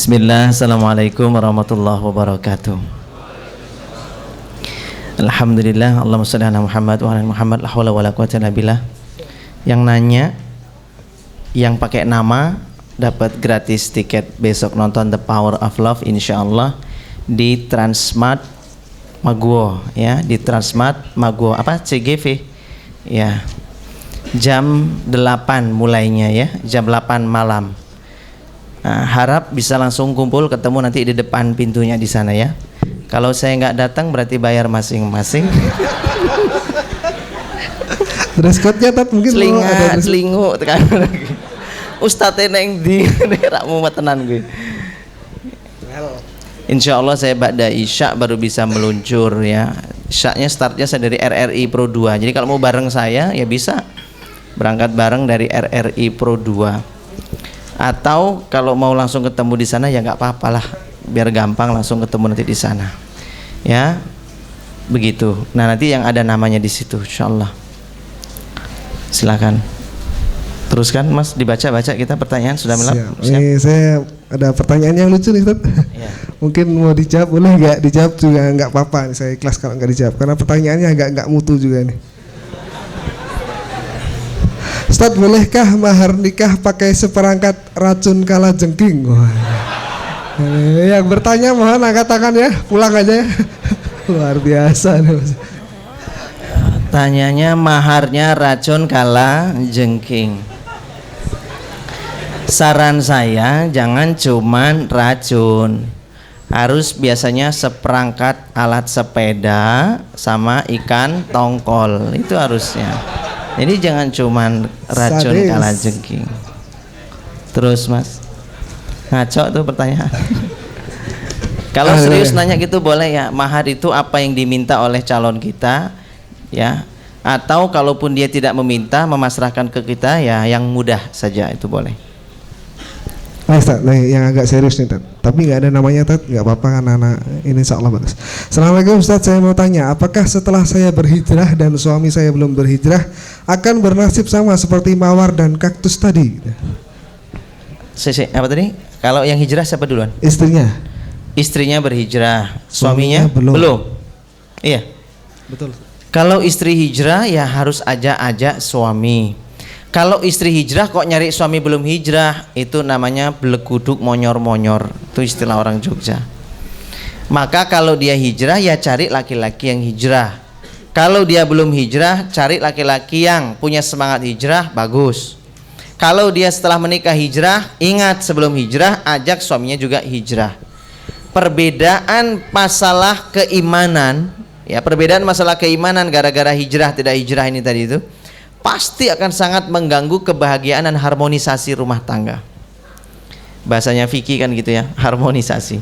Bismillah, assalamualaikum warahmatullahi wabarakatuh. Alhamdulillah, Allahumma sholli ala Muhammad wa ala Muhammad, la haula wala quwwata illa billah. Yang nanya, yang pakai nama dapat gratis tiket besok nonton The Power of Love insyaallah di Transmart Maguwo ya, di Transmart Maguwo apa CGV ya. Jam 8 mulainya ya, jam 8 malam. Nah, harap bisa langsung kumpul ketemu nanti di depan pintunya di sana ya. Kalau saya nggak datang berarti bayar masing-masing. Dress code-nya mungkin selingu tekan lagi. Ustadz neng di rakmu matenan gue. Insya Allah saya ba'da isya baru bisa meluncur ya. Isyanya startnya saya dari RRI Pro 2. Jadi kalau mau bareng saya ya bisa berangkat bareng dari RRI Pro 2. Atau kalau mau langsung ketemu di sana ya nggak apa-apa lah, biar gampang langsung ketemu nanti di sana ya, begitu. Nah nanti yang ada namanya di situ insyaallah. Silakan teruskan Mas, dibaca-baca kita pertanyaan sudah melap. Siap. Ini saya ada pertanyaan yang lucu nih Ustaz ya. Mungkin mau dijawab, boleh nggak dijawab juga nggak apa-apa, saya ikhlas kalau nggak dijawab karena pertanyaannya nggak mutu juga nih. Ustaz, bolehkah mahar nikah pakai seperangkat racun kalajengking? Yang bertanya mohon angkat tangan ya, pulang aja ya. Luar biasa nih Mas. Tanyanya maharnya racun kalajengking. Saran saya jangan cuman racun, harus biasanya seperangkat alat sepeda sama ikan tongkol, itu harusnya. Jadi jangan cuman racun kalajengking. Terus Mas, ngaco tuh pertanyaan. Kalau serius nanya gitu boleh ya, mahar itu apa yang diminta oleh calon kita ya, atau kalaupun dia tidak meminta memasrahkan ke kita ya yang mudah saja itu boleh. Nah, Ustaz, yang agak serius nih Tat. Tapi nggak ada namanya Tat, nggak apa-apa kan anak ini insyaallah bagus. Assalamualaikum Ustaz, saya mau tanya, apakah setelah saya berhijrah dan suami saya belum berhijrah akan bernasib sama seperti mawar dan kaktus tadi? Apa tadi? Kalau yang hijrah siapa duluan? Istrinya. Istrinya berhijrah, suaminya belum. Iya. Betul. Kalau istri hijrah ya harus ajak suami. Kalau istri hijrah kok nyari suami belum hijrah, itu namanya beleguduk monyor-monyor, itu istilah orang Jogja. Maka kalau dia hijrah ya cari laki-laki yang hijrah. Kalau dia belum hijrah, cari laki-laki yang punya semangat hijrah, bagus. Kalau dia setelah menikah hijrah, ingat sebelum hijrah ajak suaminya juga hijrah. Perbedaan masalah keimanan ya, perbedaan masalah keimanan gara-gara hijrah tidak hijrah ini tadi itu pasti akan sangat mengganggu kebahagiaan dan harmonisasi rumah tangga. Bahasanya Vicky kan gitu ya, harmonisasi.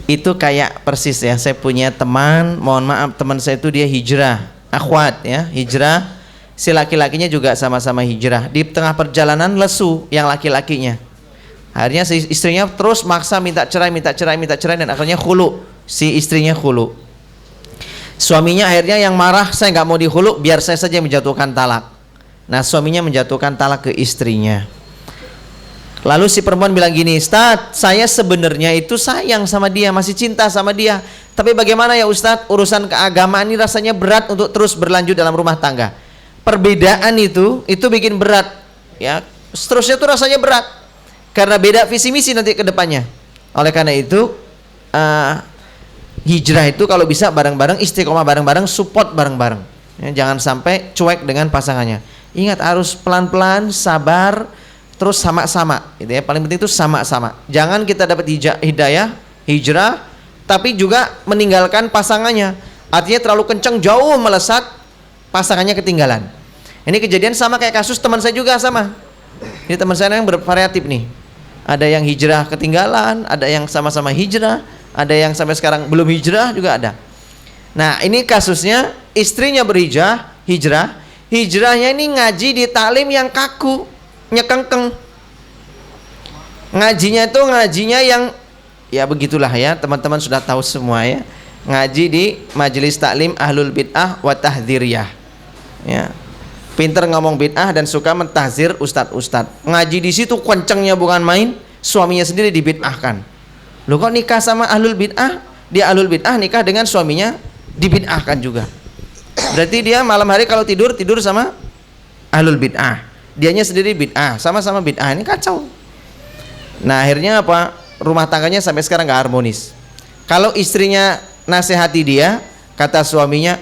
Itu kayak persis ya, saya punya teman, mohon maaf teman saya itu dia hijrah, akhwat ya, hijrah. Si laki-lakinya juga sama-sama hijrah. Di tengah perjalanan lesu yang laki-lakinya. Akhirnya si istrinya terus maksa minta cerai dan akhirnya khulu. Si istrinya khulu. Suaminya akhirnya yang marah, saya nggak mau dihulu, biar saya saja menjatuhkan talak. Nah suaminya menjatuhkan talak ke istrinya. Lalu si perempuan bilang gini, Ustadz, saya sebenarnya itu sayang sama dia, masih cinta sama dia, tapi bagaimana ya Ustadz, urusan keagamaan ini rasanya berat untuk terus berlanjut dalam rumah tangga. Perbedaan itu bikin berat ya, seterusnya itu rasanya berat karena beda visi misi nanti ke depannya. Oleh karena itu hijrah itu kalau bisa bareng-bareng, istiqomah bareng-bareng, support bareng-bareng ya, jangan sampai cuek dengan pasangannya. Ingat harus pelan-pelan, sabar, terus sama-sama gitu ya. Paling penting itu sama-sama. Jangan kita dapat hidayah, hijrah, tapi juga meninggalkan pasangannya. Artinya terlalu kencang, jauh melesat, pasangannya ketinggalan. Ini kejadian sama kayak kasus teman saya juga sama. Ini teman saya yang bervariatif nih. Ada yang hijrah ketinggalan, ada yang sama-sama hijrah, ada yang sampai sekarang belum hijrah juga ada. Nah ini kasusnya istrinya berhijrah, hijrahnya ini ngaji di taklim yang kaku, nyekengkeng. Ngajinya yang ya begitulah ya, teman-teman sudah tahu semua ya. Ngaji di majelis taklim ahlul bid'ah wa tahdziriyah. Ya. Pinter ngomong bid'ah dan suka mentahzir ustadz-ustadz. Ngaji di situ kencengnya bukan main, suaminya sendiri dibid'ahkan. Loh kok nikah sama ahlul bid'ah? Dia ahlul bid'ah nikah dengan suaminya dibid'ahkan juga. Berarti dia malam hari kalau tidur sama ahlul bid'ah. Dianya sendiri bid'ah, sama-sama bid'ah. Ini kacau. Nah akhirnya apa? Rumah tangganya sampai sekarang gak harmonis. Kalau istrinya nasihati dia, kata suaminya,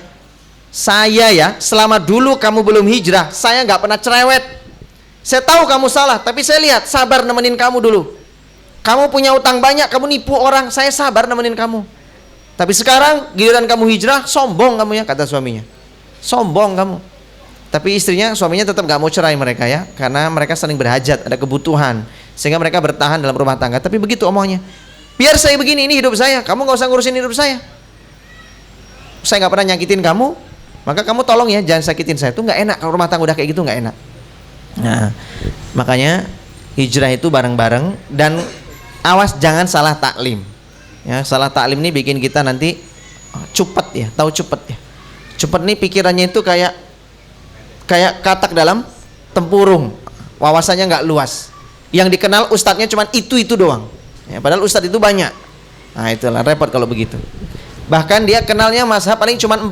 saya ya selama dulu kamu belum hijrah, saya gak pernah cerewet. Saya tahu kamu salah, tapi saya lihat sabar nemenin kamu dulu. Kamu punya utang banyak, kamu nipu orang, saya sabar nemenin kamu. Tapi sekarang giliran kamu hijrah, sombong kamu ya, kata suaminya. Sombong kamu. Tapi suaminya tetap gak mau cerai mereka ya, karena mereka saling berhajat, ada kebutuhan, sehingga mereka bertahan dalam rumah tangga. Tapi begitu omongnya, biar saya begini, ini hidup saya, kamu gak usah ngurusin hidup saya. Saya gak pernah nyakitin kamu, maka kamu tolong ya jangan sakitin saya. Itu gak enak, kalau rumah tangga udah kayak gitu gak enak. Nah makanya hijrah itu bareng-bareng, dan awas jangan salah taklim ya. Salah taklim ini bikin kita nanti cepet ya, tahu cepet ya. Cepet nih pikirannya itu kayak katak dalam tempurung, wawasannya nggak luas. Yang dikenal ustadznya cuma itu doang ya, padahal ustadz itu banyak. Nah itulah repot kalau begitu. Bahkan dia kenalnya mazhab paling cuma 4,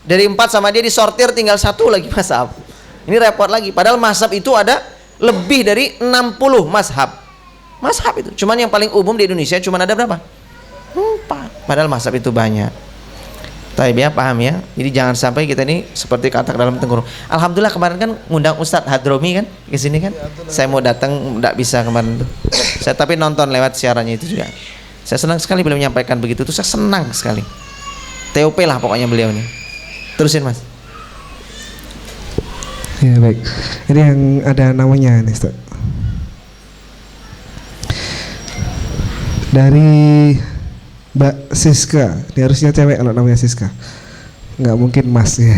dari 4 sama dia disortir tinggal 1 lagi mazhab. Ini repot lagi, padahal mazhab itu ada lebih dari 60 mazhab. Mazhab itu cuman yang paling umum di Indonesia cuma ada berapa? 4. Padahal mazhab itu banyak. Taib ya, paham ya. Jadi jangan sampai kita ini seperti katak dalam tempurung. Alhamdulillah kemarin kan ngundang Ustadz Hadromi kan ke sini kan. Saya mau datang enggak bisa kemarin tuh. Saya tapi nonton lewat siarannya itu juga. Saya senang sekali beliau menyampaikan begitu tuh, saya senang sekali. TOP lah pokoknya beliau ini. Terusin Mas. Ya baik. Ini yang ada namanya nih Ustaz. Dari Mbak Siska, dia harusnya cewek kalau namanya Siska. Nggak mungkin Mas ya.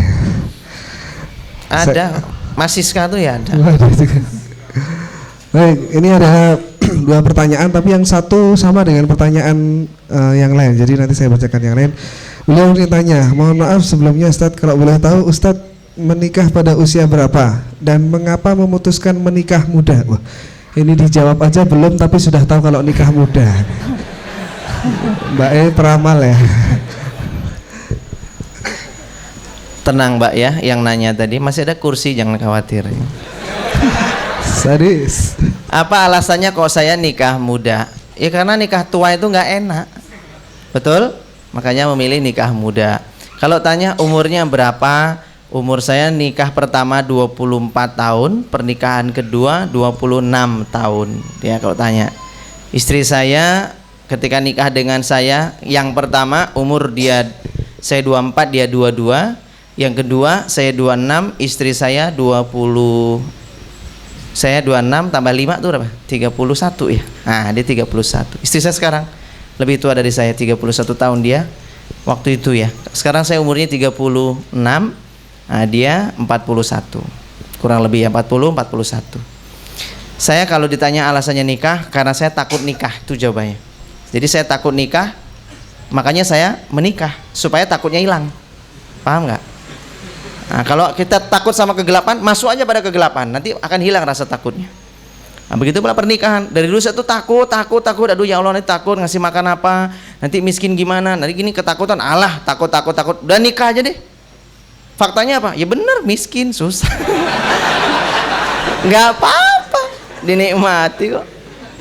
Ada Mas Siska tuh ya ada. Ada juga. Baik, ini ada 2 pertanyaan, tapi yang satu sama dengan pertanyaan yang lain. Jadi nanti saya bacakan yang lain. Beliau ditanya, mohon maaf sebelumnya Ustadz, kalau boleh tahu Ustadz menikah pada usia berapa dan mengapa memutuskan menikah muda? Wah, ini dijawab aja belum, tapi sudah tahu kalau nikah muda. Mbak peramal ya. Tenang Mbak ya, yang nanya tadi masih ada kursi, jangan khawatir. Sadis. Apa alasannya kok saya nikah muda? Ya karena nikah tua itu nggak enak, betul? Makanya memilih nikah muda. Kalau tanya umurnya berapa? Umur saya nikah pertama 24 tahun, pernikahan kedua 26 tahun. Ya kalau tanya. Istri saya ketika nikah dengan saya, yang pertama umur saya 24, dia 22. Yang kedua saya 26, istri saya 20. Saya 26 tambah 5 itu berapa? 31 ya. Nah, dia 31. Istri saya sekarang lebih tua dari saya, 31 tahun dia waktu itu ya. Sekarang saya umurnya 36. Nah, dia 41. Kurang lebih ya, 40 41. Saya kalau ditanya alasannya nikah, karena saya takut nikah, itu jawabannya. Jadi saya takut nikah, makanya saya menikah supaya takutnya hilang. Paham nggak? Nah, kalau kita takut sama kegelapan, masuk aja pada kegelapan, nanti akan hilang rasa takutnya. Nah, begitu pula pernikahan. Dari dulu saya tuh takut. Aduh ya Allah, nanti takut ngasih makan apa, nanti miskin gimana, nanti gini ketakutan. Alah, takut. Udah nikah aja deh. Faktanya apa? Ya bener, miskin, susah. Nggak apa-apa, dinikmati kok.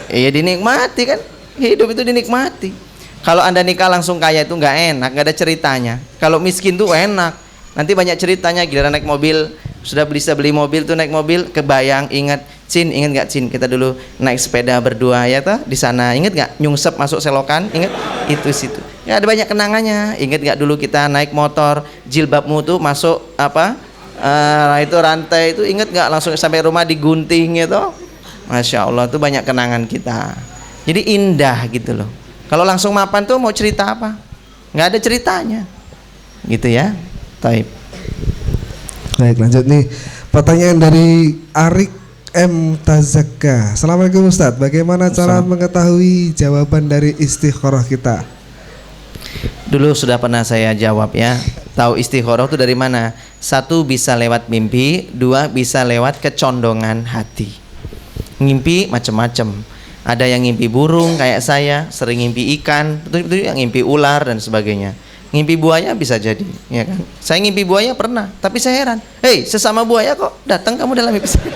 Iya dinikmati kan. Hidup itu dinikmati. Kalau Anda nikah langsung kaya itu nggak enak, nggak ada ceritanya. Kalau miskin tuh enak. Nanti banyak ceritanya, giliran naik mobil, sudah beli mobil tuh, naik mobil kebayang, ingat nggak Cin, kita dulu naik sepeda berdua ya toh di sana, ingat nggak nyungsep masuk selokan, ingat itu situ. Ya ada banyak kenangannya. Ingat nggak dulu kita naik motor, jilbabmu tuh masuk itu rantai itu, ingat nggak langsung sampai rumah digunting gitu. Masya Allah, tuh banyak kenangan kita. Jadi indah gitu loh. Kalau langsung mapan tuh mau cerita apa? Nggak ada ceritanya, gitu ya. Taib. Baik, lanjut nih. Pertanyaan dari Arik M. Tazaka. Assalamualaikum Ustadz, bagaimana cara mengetahui jawaban dari istikharah kita? Dulu sudah pernah saya jawab ya. Tahu istikharah itu dari mana? 1 bisa lewat mimpi, 2 bisa lewat kecondongan hati. Mimpi macam-macam. Ada yang ngimpi burung kayak saya, sering ngimpi ikan, betul-betul yang ngimpi ular dan sebagainya. Ngimpi buaya bisa jadi, ya kan? Saya ngimpi buaya pernah, tapi saya heran. Hei, sesama buaya kok datang kamu dalam mimpi saya?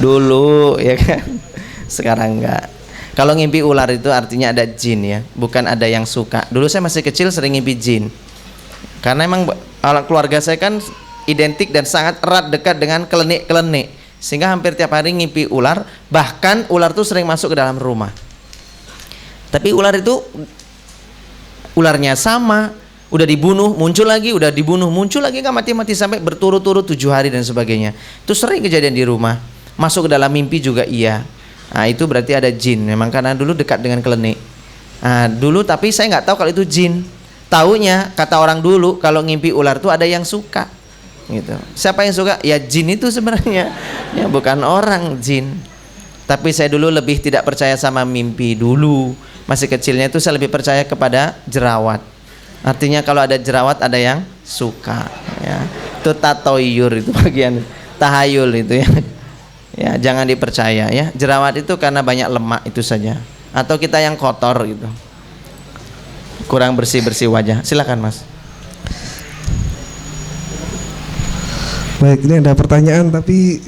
Dulu, ya kan? Sekarang enggak. Kalau ngimpi ular itu artinya ada jin ya, bukan ada yang suka. Dulu saya masih kecil sering ngimpi jin. Karena emang keluarga saya kan identik dan sangat erat dekat dengan kelenik-kelenik. Sehingga hampir tiap hari ngimpi ular, bahkan ular itu sering masuk ke dalam rumah. Tapi ular itu ularnya sama, udah dibunuh, muncul lagi, udah dibunuh, muncul lagi, nggak mati-mati sampai berturut-turut 7 hari dan sebagainya. Itu sering kejadian di rumah. Masuk ke dalam mimpi juga iya. Nah, itu berarti ada jin. Memang karena dulu dekat dengan kelenik. Nah, dulu tapi saya nggak tahu kalau itu jin. Taunya kata orang dulu kalau ngimpi ular tuh ada yang suka. Gitu. Siapa yang suka? Ya jin itu sebenarnya, ya bukan orang, jin. Tapi saya dulu lebih tidak percaya sama mimpi dulu. Masih kecilnya itu saya lebih percaya kepada jerawat. Artinya kalau ada jerawat ada yang suka. Ya. Itu tatoyur itu bagian tahayul itu ya. Ya jangan dipercaya ya. Jerawat itu karena banyak lemak itu saja. Atau kita yang kotor gitu. Kurang bersih wajah. Silakan Mas. Baik, ini ada pertanyaan tapi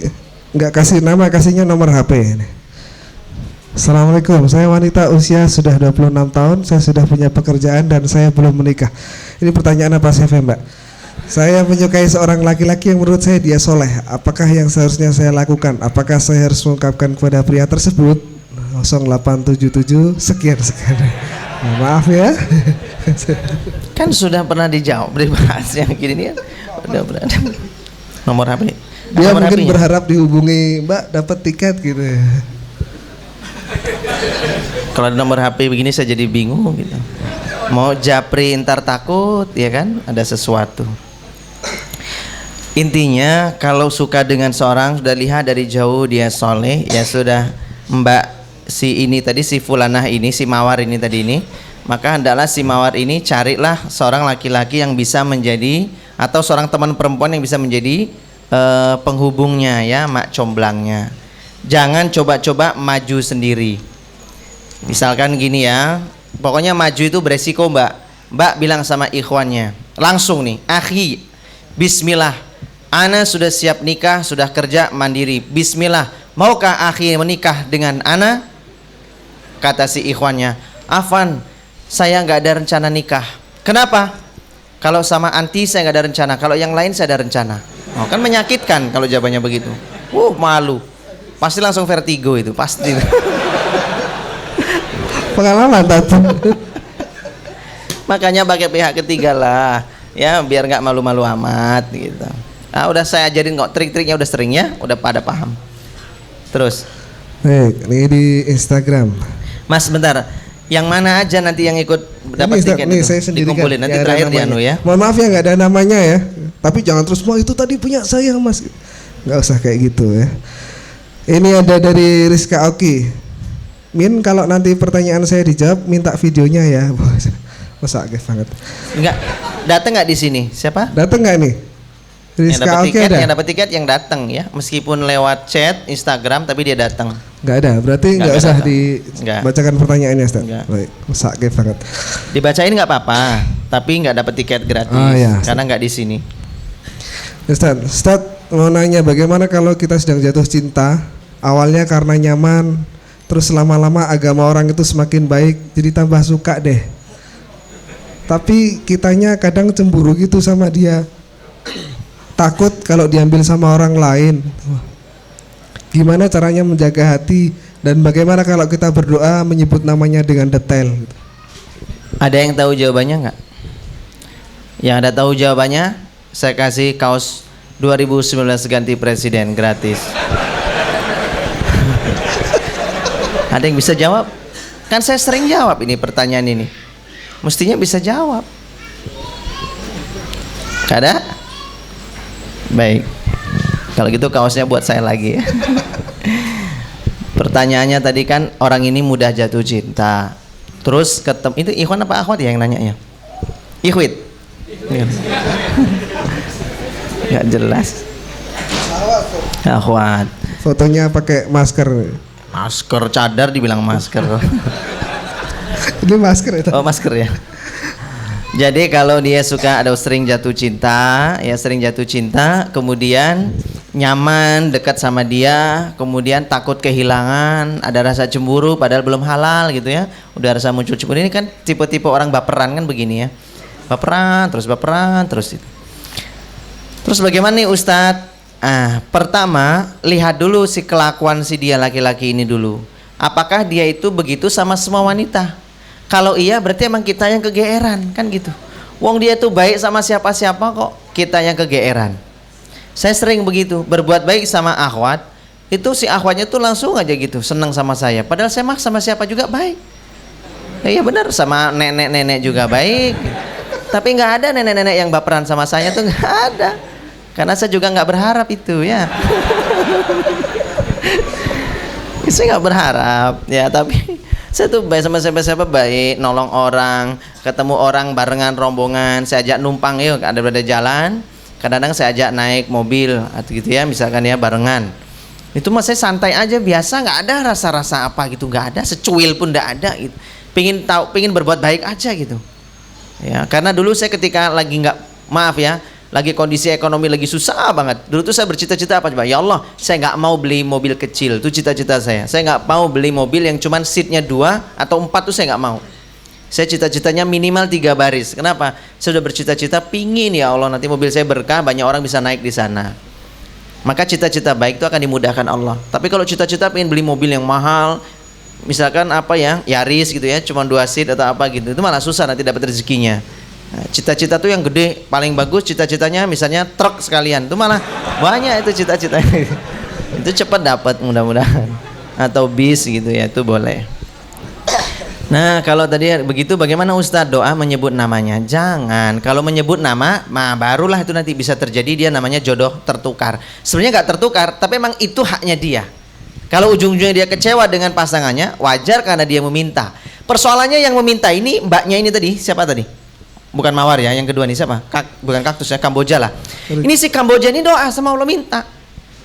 nggak kasih nama, kasihnya nomor HP. Assalamualaikum, saya wanita usia sudah 26 tahun, saya sudah punya pekerjaan dan saya belum menikah. Ini pertanyaan apa CV Mbak? Saya menyukai seorang laki-laki yang menurut saya dia soleh. Apakah yang seharusnya saya lakukan? Apakah saya harus mengungkapkan kepada pria tersebut? 0877 sekian. Maaf ya. Kan sudah pernah dijawab, dibahas yang gini nih. Udah berada. Nomor HP. Dia nomor mungkin HP-nya? berharap dihubungi Mbak dapat tiket gitu ya. Kalau ada nomor HP begini saya jadi bingung gitu. Mau japri ntar takut ya kan, ada sesuatu. Intinya kalau suka dengan seorang, sudah lihat dari jauh dia soleh, ya sudah, Mbak si ini tadi, si fulanah ini, si mawar ini tadi ini, maka hendaklah si mawar ini carilah seorang laki-laki yang bisa menjadi, atau seorang teman perempuan yang bisa menjadi penghubungnya ya, mak comblangnya. Jangan coba-coba maju sendiri. Misalkan gini ya, pokoknya maju itu beresiko Mbak bilang sama ikhwannya langsung nih, akhi, bismillah, ana sudah siap nikah, sudah kerja mandiri, bismillah, maukah akhi menikah dengan ana? Kata si ikhwannya, afan, saya nggak ada rencana nikah. Kenapa? Kalau sama anti saya nggak ada rencana, kalau yang lain saya ada rencana. Oh, kan menyakitkan kalau jawabannya begitu. Malu, pasti langsung vertigo itu pasti. Pengalaman tadi. Makanya pakai pihak ketiga lah, ya biar nggak malu-malu amat gitu. Nah, udah saya ajarin kok trik-triknya, udah sering ya, udah pada paham. Terus, ini di Instagram. Mas bentar, yang mana aja nanti yang ikut dapat tiket Nih, itu saya sendiri dikumpulin kan, nanti ada terakhir di namanya. anu ya. Mohon maaf ya nggak ada namanya ya. Tapi jangan terus mau itu tadi punya saya Mas. Nggak usah kayak gitu ya. Ini ada dari Rizka Oki. Min, kalau nanti pertanyaan saya dijawab minta videonya ya. Masa aktif banget. Enggak, datang nggak di sini? Siapa? Datang nggak nih? Yang dapat Rizka Oki tiket, ada? yang dapat tiket yang datang ya, meskipun lewat chat Instagram tapi dia datang. Nggak ada, berarti nggak Nggak usah datang. dibacakan pertanyaannya Ustaz. Nggak. Baik, masa aktif banget. Dibacain nggak apa-apa, tapi nggak dapat tiket gratis Ya. karena nggak di sini. Ustaz mau nanya bagaimana kalau kita sedang jatuh cinta, awalnya karena nyaman, terus lama-lama agama orang itu semakin baik, jadi tambah suka deh. Tapi kitanya kadang cemburu gitu sama dia, takut kalau diambil sama orang lain. Gimana caranya menjaga hati, dan bagaimana kalau kita berdoa menyebut namanya dengan detail? Ada yang tahu jawabannya nggak? Yang ada tahu jawabannya, saya kasih kaos 2019 ganti presiden gratis. Ada yang bisa jawab? Kan saya sering jawab ini pertanyaan ini. Mestinya bisa jawab. Gak ada? Baik. Kalau gitu kaosnya buat saya lagi ya. Pertanyaannya tadi kan orang ini mudah jatuh cinta. Terus ketemu, itu Ikhwan apa Akhwat ya yang nanya ya? Ikhwit. Gak jelas. Akhwat. Fotonya pakai masker. Masker cadar dibilang masker. Ini masker itu. Oh, masker ya. Jadi kalau dia suka ada sering jatuh cinta, ya sering jatuh cinta, kemudian nyaman dekat sama dia, kemudian takut kehilangan, ada rasa cemburu padahal belum halal gitu ya. Udah rasa muncul cemburu, ini kan tipe-tipe orang baperan kan begini ya. Baperan terus. Terus bagaimana nih Ustadz? Pertama lihat dulu si kelakuan si dia laki-laki ini dulu. Apakah dia itu begitu sama semua wanita? Kalau iya berarti emang kita yang kegeeran kan gitu. Wong dia tuh baik sama siapa-siapa kok kita yang kegeeran. Saya sering begitu, berbuat baik sama akhwat, itu si akhwatnya tuh langsung aja gitu seneng sama saya. Padahal saya mah sama siapa juga baik. Iya benar, sama nenek-nenek juga baik. Tapi nggak ada nenek-nenek yang baperan sama saya tuh, nggak ada. Karena saya juga nggak berharap itu ya. Saya nggak berharap ya, tapi saya tuh baik sama siapa-siapa baik, nolong orang, ketemu orang barengan rombongan, saya ajak numpang yuk ada jalan, kadang-kadang saya ajak naik mobil atau gitu ya, misalkan ya barengan. Itu mah saya santai aja biasa, nggak ada rasa-rasa apa gitu, nggak ada, secuil pun nggak ada gitu. Pingin berbuat baik aja gitu. Ya, karena dulu saya ketika lagi lagi kondisi ekonomi lagi susah banget. Dulu tuh saya bercita-cita apa coba? Ya Allah, saya nggak mau beli mobil kecil. Itu cita-cita saya. Saya nggak mau beli mobil yang cuman seatnya 2 atau 4 tuh saya nggak mau. Saya cita-citanya minimal 3 baris. Kenapa? Saya sudah bercita-cita pingin ya Allah nanti mobil saya berkah, banyak orang bisa naik di sana. Maka cita-cita baik itu akan dimudahkan Allah. Tapi kalau cita-cita pengen beli mobil yang mahal, misalkan Yaris gitu ya, cuma 2 seat atau apa gitu, itu malah susah nanti dapat rezekinya. Nah, cita-cita tuh yang gede, paling bagus cita-citanya misalnya truk sekalian, itu malah banyak itu cita-cita. Itu cepat dapat mudah-mudahan. Atau bis gitu ya, itu boleh. Nah kalau tadi begitu bagaimana Ustadz doa menyebut namanya? Jangan, kalau menyebut nama barulah itu nanti bisa terjadi dia namanya jodoh tertukar. Sebenarnya nggak tertukar, tapi emang itu haknya dia. Kalau ujung-ujungnya dia kecewa dengan pasangannya, wajar karena dia meminta. Persoalannya yang meminta ini mbaknya ini tadi, siapa tadi? Bukan Mawar ya, yang kedua nih siapa? Bukan Kaktus ya, Kamboja lah. Ini si Kamboja ini doa sama Allah minta.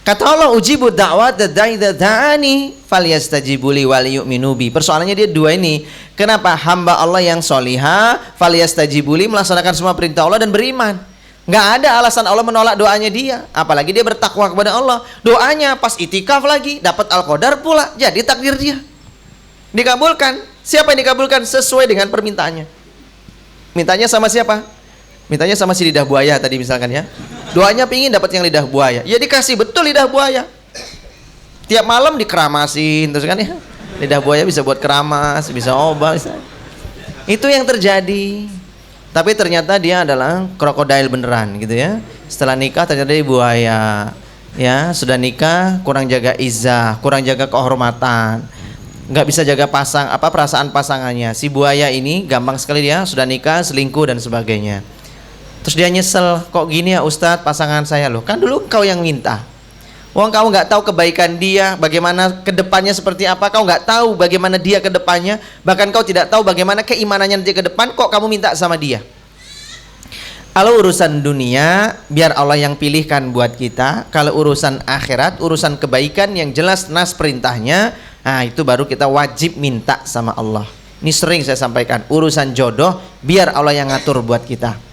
Kata Allah, ujibu da'wat da'i da'ani falyastajibu li wal yu'minu bi. Persoalannya dia dua ini. Kenapa? Hamba Allah yang soliha falyastajibu li, melaksanakan semua perintah Allah dan beriman. Nggak ada alasan Allah menolak doanya dia. Apalagi dia bertakwa kepada Allah. Doanya pas itikaf lagi, dapat al-qadar pula, jadi takdir dia. Dikabulkan. Siapa yang dikabulkan? Sesuai dengan permintaannya. Mintanya sama siapa? Mintanya sama si lidah buaya tadi misalkan ya. Doanya pingin dapat yang lidah buaya. Ya dikasih betul lidah buaya. Tiap malam dikeramasin terus kan ya. Lidah buaya bisa buat keramas, bisa obat. Itu yang terjadi. Tapi ternyata dia adalah krokodil beneran gitu ya. Setelah nikah ternyata dia buaya. Ya, sudah nikah kurang jaga izzah, kurang jaga kehormatan. Nggak bisa jaga perasaan pasangannya. Si buaya ini gampang sekali dia sudah nikah, selingkuh dan sebagainya. Terus dia nyesel, kok gini ya Ustadz pasangan saya loh, kan dulu kau yang minta. Wong kamu nggak tahu kebaikan dia, bagaimana kedepannya seperti apa, kau nggak tahu bagaimana dia kedepannya, bahkan kau tidak tahu bagaimana keimanannya nanti ke depan, kok kamu minta sama dia. Kalau urusan dunia biar Allah yang pilihkan buat kita. Kalau urusan akhirat, urusan kebaikan yang jelas nas perintahnya, nah itu baru kita wajib minta sama Allah. Ini sering saya sampaikan, urusan jodoh biar Allah yang ngatur buat kita.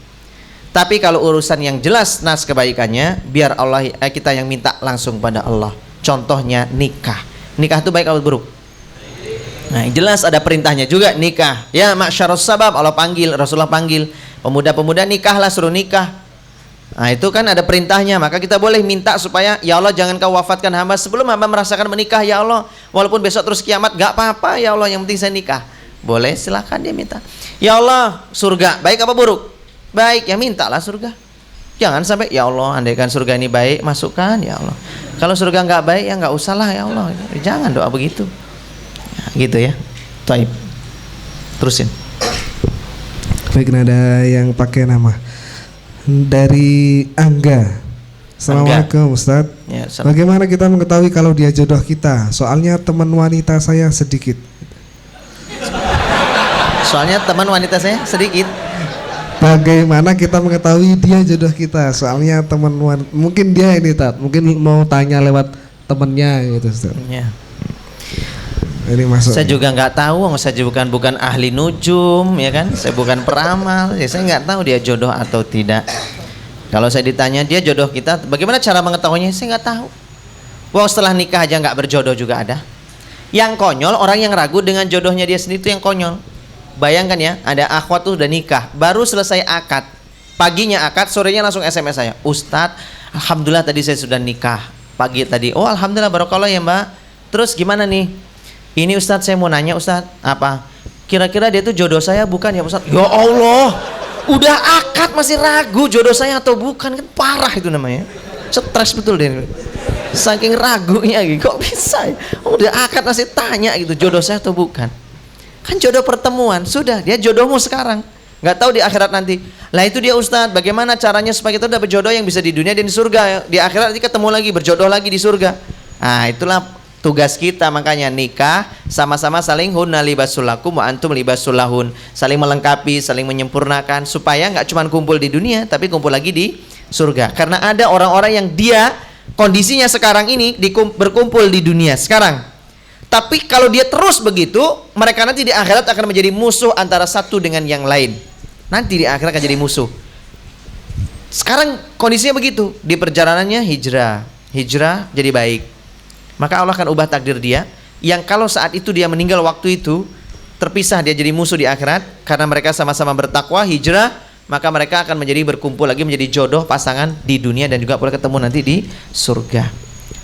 Tapi kalau urusan yang jelas nas kebaikannya, biar Allah kita yang minta langsung pada Allah. Contohnya nikah. Nikah itu baik atau buruk? Nah jelas ada perintahnya juga nikah. Ya ma'syarus sabab, Allah panggil, Rasulullah panggil. Pemuda-pemuda nikahlah, suruh nikah. Nah itu kan ada perintahnya. Maka kita boleh minta supaya ya Allah jangan kau wafatkan hamba sebelum hamba merasakan menikah ya Allah. Walaupun besok terus kiamat gak apa-apa ya Allah, yang penting saya nikah. Boleh, silahkan dia minta. Ya Allah surga baik apa buruk? Baik, ya mintalah surga. Jangan sampai ya Allah andaikan surga ini baik masukkan ya Allah. Kalau surga nggak baik ya nggak usahlah ya Allah. Jangan doa begitu ya, gitu ya. Taib. Terusin. Baik, ada yang pakai nama dari Angga. Assalamualaikum Ustadz ya, bagaimana kita mengetahui kalau dia jodoh kita? Soalnya teman wanita saya sedikit. Bagaimana kita mengetahui dia jodoh kita? Soalnya mungkin dia ini Tat, mungkin mau tanya lewat temennya gitu Ustaz. Ya. Ini masuk. Saya juga nggak tahu, saya bukan ahli nujum, ya kan? Saya bukan peramal, ya saya nggak tahu dia jodoh atau tidak. Kalau saya ditanya dia jodoh kita, bagaimana cara mengetahuinya? Saya nggak tahu. Wong setelah nikah aja nggak berjodoh juga ada. Yang konyol orang yang ragu dengan jodohnya dia sendiri itu yang konyol. Bayangkan ya, ada akhwat tuh udah nikah, baru selesai akad, paginya akad, sorenya langsung SMS saya, Ustadz, alhamdulillah tadi saya sudah nikah pagi tadi. Oh alhamdulillah barokallah ya mbak. Terus gimana nih? Ini Ustadz saya mau nanya Ustadz, apa? Kira-kira dia tuh jodoh saya bukan ya Ustadz? Ya Allah, udah akad masih ragu jodoh saya atau bukan, kan parah itu namanya. Stres betul deh. Saking ragunya gitu, kok bisa? Udah akad masih tanya gitu, jodoh saya atau bukan? Kan jodoh pertemuan, sudah dia jodohmu sekarang. Nggak tahu di akhirat nanti. Lah itu dia Ustadz, bagaimana caranya supaya kita dapat jodoh yang bisa di dunia dan di surga? Di akhirat nanti ketemu lagi, berjodoh lagi di surga. Nah itulah tugas kita, makanya nikah sama-sama saling hunna libasul lakum wa antum libasul lahun, saling melengkapi, saling menyempurnakan supaya nggak cuma kumpul di dunia tapi kumpul lagi di surga. Karena ada orang-orang yang dia kondisinya sekarang ini berkumpul di dunia sekarang, tapi kalau dia terus begitu mereka nanti di akhirat akan menjadi musuh antara satu dengan yang lain. Nanti di akhirat akan jadi musuh. Sekarang kondisinya begitu, di perjalanannya hijrah jadi baik. Maka Allah akan ubah takdir dia, yang kalau saat itu dia meninggal waktu itu terpisah, dia jadi musuh di akhirat. Karena mereka sama-sama bertakwa, hijrah, maka mereka akan menjadi berkumpul lagi, menjadi jodoh pasangan di dunia dan juga boleh ketemu nanti di surga.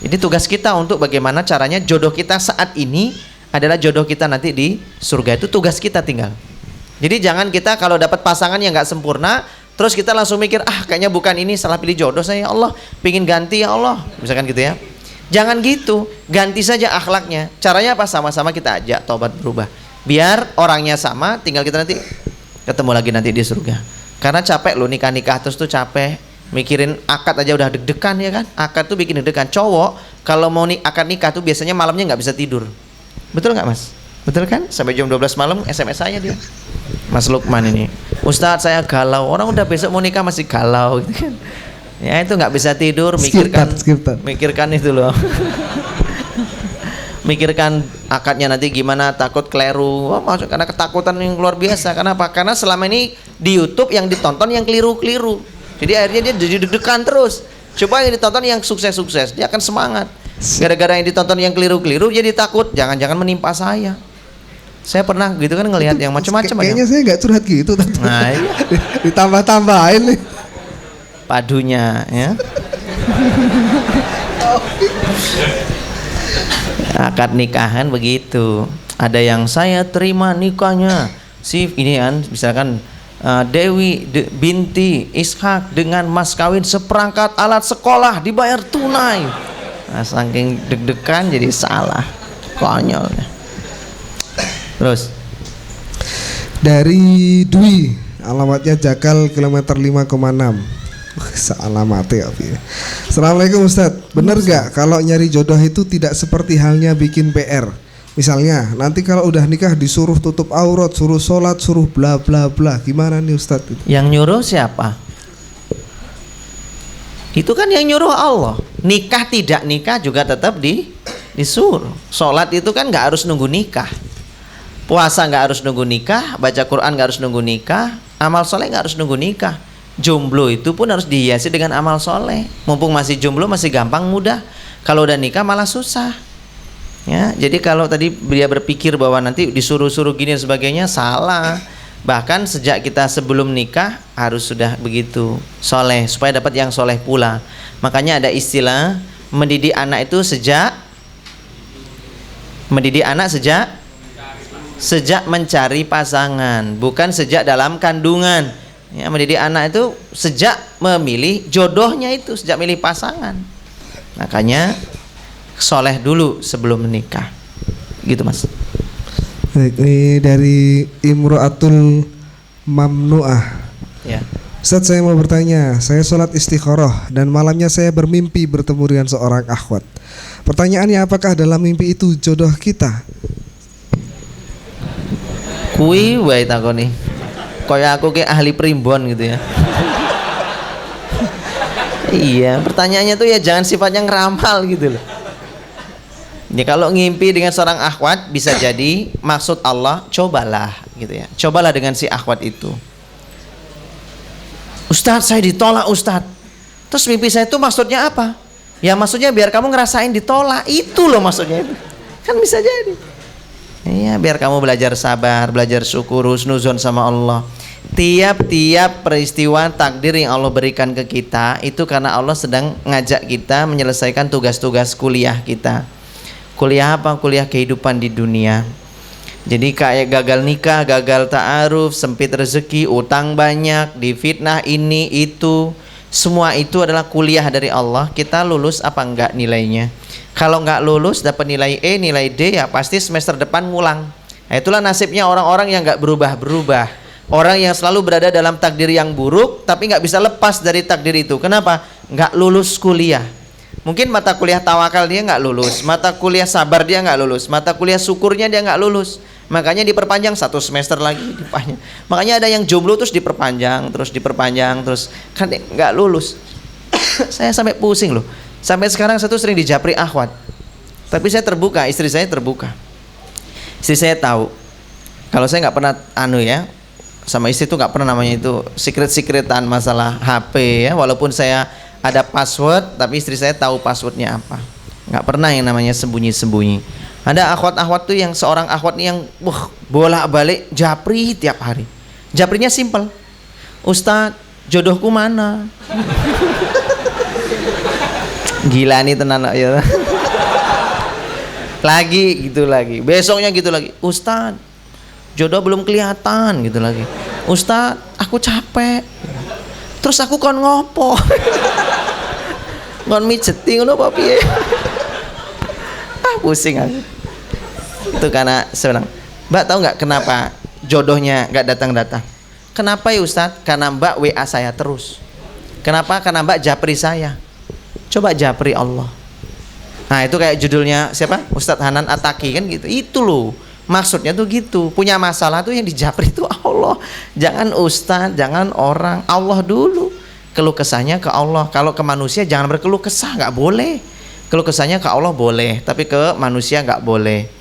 Ini tugas kita untuk bagaimana caranya jodoh kita saat ini adalah jodoh kita nanti di surga. Itu tugas kita tinggal. Jadi jangan kita kalau dapat pasangan yang nggak sempurna terus kita langsung mikir, kayaknya bukan ini, salah pilih jodoh saya, ya Allah pingin ganti ya Allah, misalkan gitu ya. Jangan gitu, ganti saja akhlaknya. Caranya apa? Sama-sama kita ajak taubat berubah. Biar orangnya sama, tinggal kita nanti ketemu lagi nanti di surga. Karena capek loh nikah terus tuh capek. Mikirin akad aja udah deg-degan ya kan? Akad tuh bikin deg-degan. Cowok kalau mau akad nikah tuh biasanya malamnya nggak bisa tidur. Betul nggak Mas? Betul kan? Sampai jam 12 malam SMS saya dia. Mas Lukman ini, Ustadz saya galau. Orang udah besok mau nikah masih galau gitu kan. Ya itu nggak bisa tidur, mikirkan itu loh. Mikirkan akadnya nanti gimana, takut keliru. Maksud karena ketakutan yang luar biasa. Kenapa? Karena selama ini di YouTube yang ditonton yang keliru-keliru. Jadi akhirnya dia jadi deg-degan terus. Coba yang ditonton yang sukses-sukses, dia akan semangat. Gara-gara yang ditonton yang keliru-keliru jadi takut, jangan-jangan menimpa saya. Saya pernah gitu kan ngelihat yang macam-macam. Kayaknya saya nggak curhat gitu. Nah, iya. Ditambah-tambahin nih. Padunya ya. Akad nikahan begitu. Ada yang saya terima nikahnya si ini kan, misalkan Dewi binti Ishak dengan mas kawin seperangkat alat sekolah dibayar tunai. Nah, saking deg-degan jadi salah, konyolnya. Terus dari Dwi, alamatnya Jakal kilometer 5,6. Alamatnya ya. Assalamualaikum Ustadz, bener gak kalau nyari jodoh itu tidak seperti halnya bikin PR? Misalnya nanti kalau udah nikah disuruh tutup aurat, suruh sholat, suruh bla bla bla. Gimana nih Ustadz? Yang nyuruh siapa? Itu kan yang nyuruh Allah. Nikah tidak nikah juga tetap disuruh. Sholat itu kan gak harus nunggu nikah. Puasa gak harus nunggu nikah. Baca Quran gak harus nunggu nikah. Amal soleh gak harus nunggu nikah. Jomblo itu pun harus dihiasi dengan amal soleh. Mumpung masih jomblo masih gampang mudah. Kalau udah nikah malah susah. Ya, jadi kalau tadi dia berpikir bahwa nanti disuruh-suruh gini dan sebagainya, salah. Bahkan sejak kita sebelum nikah harus sudah begitu soleh supaya dapat yang soleh pula. Makanya ada istilah mendidik anak itu sejak mencari pasangan, bukan sejak dalam kandungan. Ya, mendidik anak itu sejak memilih jodohnya, itu sejak milih pasangan. Makanya soleh dulu sebelum menikah, gitu Mas. Baik, ini dari Imro'atul Mamnu'ah. Ya. Ustadz, saya mau bertanya, saya sholat istikharah dan malamnya saya bermimpi bertemu dengan seorang akhwat. Pertanyaannya, apakah dalam mimpi itu jodoh kita? Kui wae takoni. Kayak aku kayak ahli primbon gitu ya. Iya, pertanyaannya tuh ya jangan sifatnya ngeramal gitu loh. Ya kalau ngimpi dengan seorang akhwat bisa jadi maksud Allah, cobalah gitu ya. Cobalah dengan si akhwat itu. Ustadz, saya ditolak Ustadz. Terus mimpi saya itu maksudnya apa? Ya maksudnya biar kamu ngerasain ditolak. Itu loh maksudnya itu. Kan bisa jadi. Iya, biar kamu belajar sabar, belajar syukur, husnuzon sama Allah. Tiap-tiap peristiwa takdir yang Allah berikan ke kita itu karena Allah sedang ngajak kita menyelesaikan tugas-tugas kuliah kita. Kuliah apa? Kuliah kehidupan di dunia. Jadi kayak gagal nikah, gagal ta'aruf, sempit rezeki, utang banyak, difitnah ini itu, semua itu adalah kuliah dari Allah. Kita lulus apa enggak nilainya? Kalau enggak lulus dapat nilai E, nilai D, ya pasti semester depan ngulang. Nah, itulah nasibnya orang-orang yang enggak berubah-berubah. Orang yang selalu berada dalam takdir yang buruk tapi enggak bisa lepas dari takdir itu. Kenapa? Enggak lulus kuliah. Mungkin mata kuliah tawakal dia nggak lulus, mata kuliah sabar dia nggak lulus, mata kuliah syukurnya dia nggak lulus. Makanya diperpanjang 1 semester lagi dipanjang. Makanya ada yang jomblo terus diperpanjang, terus kan nggak lulus. Saya sampai pusing loh. Sampai sekarang saya tuh sering dijapri akhwat. Tapi saya terbuka, istri saya terbuka. Istri saya tahu kalau saya nggak pernah sama istri tuh nggak pernah namanya itu secret-secretan masalah HP ya. Walaupun saya ada password, tapi istri saya tahu passwordnya apa. Nggak pernah yang namanya sembunyi-sembunyi. Ada akhwat-akhwat tuh yang seorang akhwat nih yang bolak-balik japri tiap hari. Japrinya simpel. Ustadz, jodohku mana? Gila nih tenan ya. Lagi gitu lagi. Besoknya gitu lagi. Ustadz, jodoh belum kelihatan gitu lagi. Ustadz, aku capek. Terus aku kon ngopo? Ngon mijeti ngono apa piye? Pusing aku. Itu karena senang. Mbak tahu nggak kenapa jodohnya nggak datang-datang? Kenapa ya Ustadz? Karena Mbak WA saya terus. Kenapa? Karena Mbak japri saya. Coba japri Allah. Nah itu kayak judulnya siapa? Ustadz Hanan Ataki kan gitu. Itu loh. Maksudnya tuh gitu. Punya masalah tuh yang dijapri itu Allah. Jangan Ustadz, jangan orang. Allah dulu. Keluh kesahnya ke Allah. Kalau ke manusia jangan berkeluh kesah, nggak boleh. Keluh kesahnya ke Allah boleh, tapi ke manusia nggak boleh.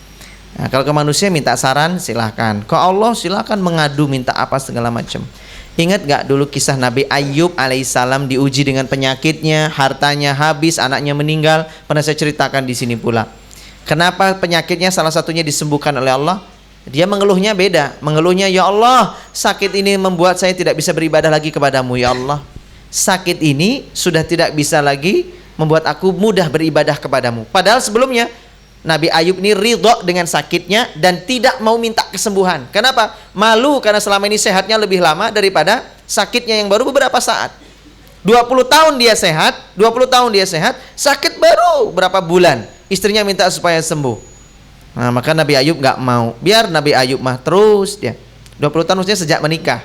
Nah, kalau ke manusia minta saran silahkan. Ke Allah silahkan mengadu, minta apa segala macam. Ingat nggak dulu kisah Nabi Ayub alaihissalam diuji dengan penyakitnya, hartanya habis, anaknya meninggal. Pernah saya ceritakan di sini pula. Kenapa penyakitnya salah satunya disembuhkan oleh Allah? Dia mengeluhnya beda. Mengeluhnya, ya Allah, sakit ini membuat saya tidak bisa beribadah lagi kepadamu. Ya Allah, sakit ini sudah tidak bisa lagi membuat aku mudah beribadah kepadamu. Padahal sebelumnya Nabi Ayub ini ridho dengan sakitnya dan tidak mau minta kesembuhan. Kenapa? Malu karena selama ini sehatnya lebih lama daripada sakitnya yang baru beberapa saat. 20 tahun dia sehat, sakit baru berapa bulan. Istrinya minta supaya sembuh. Nah, maka Nabi Ayub nggak mau. Biar Nabi Ayub mah terus dia. 20 tahun maksudnya sejak menikah.